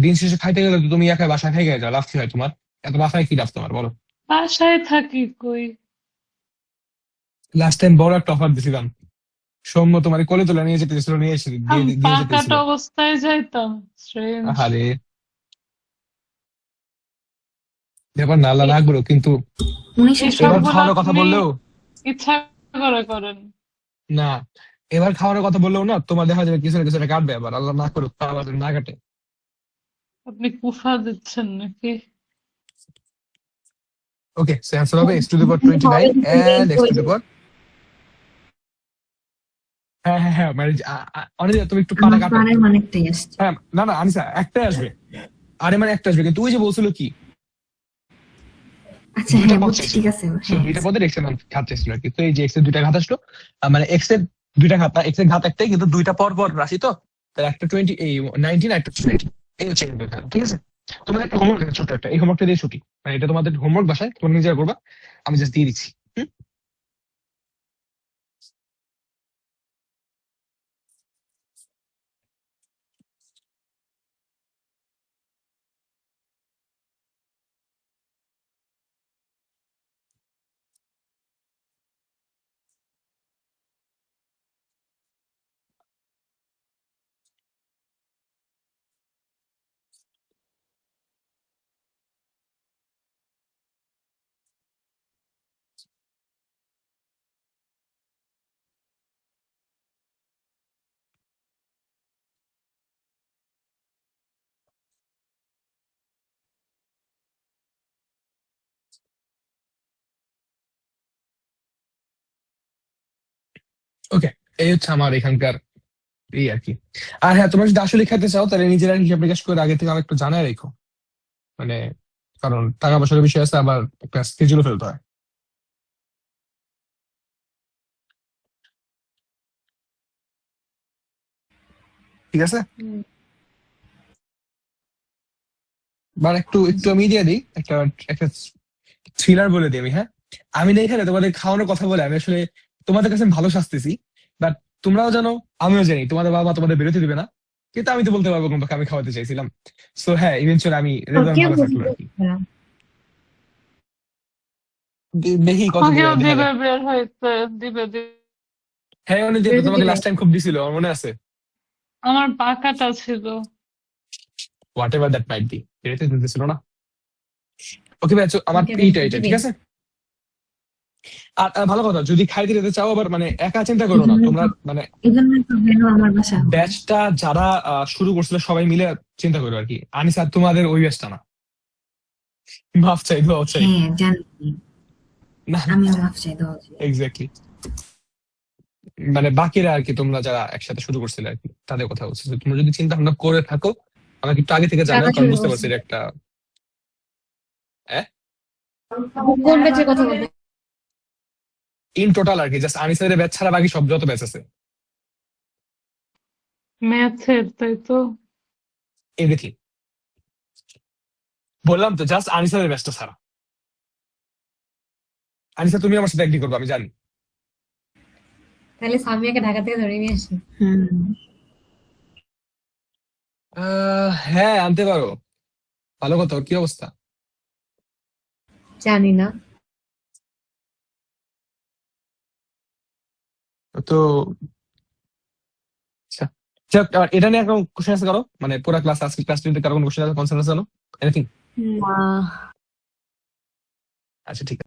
দিন শেষে খাইতে গেলে তো তুমি একা বাসায় খাই যাও, লাভ কি হয় তোমার? এত বাসায় কি লাভ তোমার বলো? বাসায় থাকি কই। লাস্ট টাইম বড় একটা অফার দিছিলাম, সৌম্য তোমার কোলে তুলে নিয়ে যেতেছিল, নিয়ে এসে দিয়ে আমি দিয়ে পা যেতেছিল। কাটা অবস্থায় যাইতাম। স্ট্রেঞ্জ। আরে ব্যাপার না, আল্লাহ না করুক, কিন্তু উনি এই শেষ এবার সবগুলো খাওয়ানোর কথা আপনি বললেও ইচ্ছা করে করেন। না, এবার খাওয়ানোর কথা বললেও না, তোমার দেখা যাবে কিছু না কিছু একটা কাটবে, আবার আল্লাহ না করুক তা আবার না কাটে। আপনি কুফা দিচ্ছেন নাকি? ওকে, সো অ্যান্সার হবে x⁻29 and x⁻, হ্যাঁ হ্যাঁ হ্যাঁ, মানে অনেক তুমি একটু পাটা আমার কাটো। পাড়ের অনেকটাই আসছে। হ্যাঁ, না না আনিসা, একটাই আসবে, আরে মানে একটা আসবে, কিন্তু ওই যে বলছিল কি আচ্ছা দুইটা হ্যাঁ পদ বুঝছি, চাইছিল, ঠিক আছে সো হ্যাঁ। দুইটা পদের এক্স এর মান ঘাত চাইছিল আর কি। তো এই যে এক্স এর দুইটা ঘাত আসলো, মানে এক্স এর দুইটা ঘাত না, এক্স এর ঘাত একটাই, কিন্তু দুইটা পর পর রাশি, তো তার একটা 20 এই 19 আর একটা 20, এই হচ্ছে এর ব্যাপার, ঠিক আছে। তোমাদের একটা হোমওয়ার্ক আছে ছোট একটা, এই হোমওয়ার্কটা দিয়ে ছুটি, মানে এটা তোমাদের হোমওয়ার্ক বাসায় তোমরা নিজেরা করবা, আমি জাস্ট দিয়ে দিচ্ছি। ওকে, এই হচ্ছে আমার এখানকার এই আর কি। আর হ্যাঁ, তোমরা যদি আসলে খেতে চাও তাহলে নিজেরা হিসাব নিকাশ করে আগে থেকে আমার একটু জানাই রেখো, মানে কারণ টাকা পয়সার বিষয় আছে, আবার একটা স্কেজুলও ফেলতে হয়, ঠিক আছে। হুম। বার একটু একটু আমি দিয়ে দিই একটা একটা থ্রিলার বলে দিই আমি, হ্যাঁ। আমি না এখানে তোমাদের খাওয়ানোর কথা বলে আমি আসলে তোমাদের কাছে ভালো শাস্তেছি, বাট তোমরাও জানো আমিও জানি তোমাদের বাবা তোমাদের বেরোতে দিবে না, কিন্তু আমি তো বলতে পারবো কোন আমি খাওয়াতে চাইছিলাম। সো হ্যাঁ, ইভেনচুয়ালি আমি রেজাল্ট কেউ ভালো থাকলো আর কি। দেখি কত দূরে আমাকেও দেখা দিবে, যায়। বের হইতে দিবে দিবে। হ্যাঁ, অনেক যেত, তোমাকে লাস্ট টাইম খুব দিছিল, আমার মনে আছে। আমার পা কাটা ছিল। What ever that might be, বেরোতে দিতেছিল না। ওকে ভাই, আমার ওকে এইটা এইটা ঠিক আছে। আর আর ভালো কথা, যদি খাইতে যেতে চাও আবার মানে একা চিন্তা করো না তোমরা, মানে এই জন্য তো বেনু আমার বাসা। ব্যাচটা যারা শুরু করছিল সবাই মিলে চিন্তা করো আর কি। আনিসা তোমাদের ওই ব্যাচটা না, মাফ চাই, দোয়া চাই। হ্যাঁ জানি, না, আমিও মাফ চাই, দোয়া চাই। এক্স্যাক্টলি, মানে বাকিরা আর কি, তোমরা যারা একসাথে শুরু করছিলে আর কি, তাদের কথা বলছি। তো তোমরা যদি চিন্তা ভাবনা করে থাকো আমাকে একটু আগে থেকে জানাও, কারা কারণ শুরু বুঝতে করছে? পারছি এটা একটা কোন ব্যাচের কথা বলতে? ইন টোটাল আর কি, জাস্ট আনিসাদের ব্যাচ ছাড়া বাকি সব যত ব্যাচ আছে, ম্যাথের, তাই তো? এভরিথিং। বললাম তো, জাস্ট আনিসাদের ব্যাচটা ছাড়া। আনিসা তুমি আমার সাথে এগ্রি করবে আমি জানি। তাহলে সামিয়াকে ঢাকা থেকে ধরে নিয়ে আসি। হুম। হ্যাঁ, আনতে পারো, ভালো কথা। ওর কি অবস্থা? জানি না। তো আচ্ছা, যাক, এটা নিয়ে কোনো কোশ্চেন আছে কারো, মানে পুরো ক্লাস আজকে ক্লাস নিতে কারো কোনো কোশ্চেন আছে, কনসার্ন আছে, এনিথিং? না। আচ্ছা ঠিক আছে।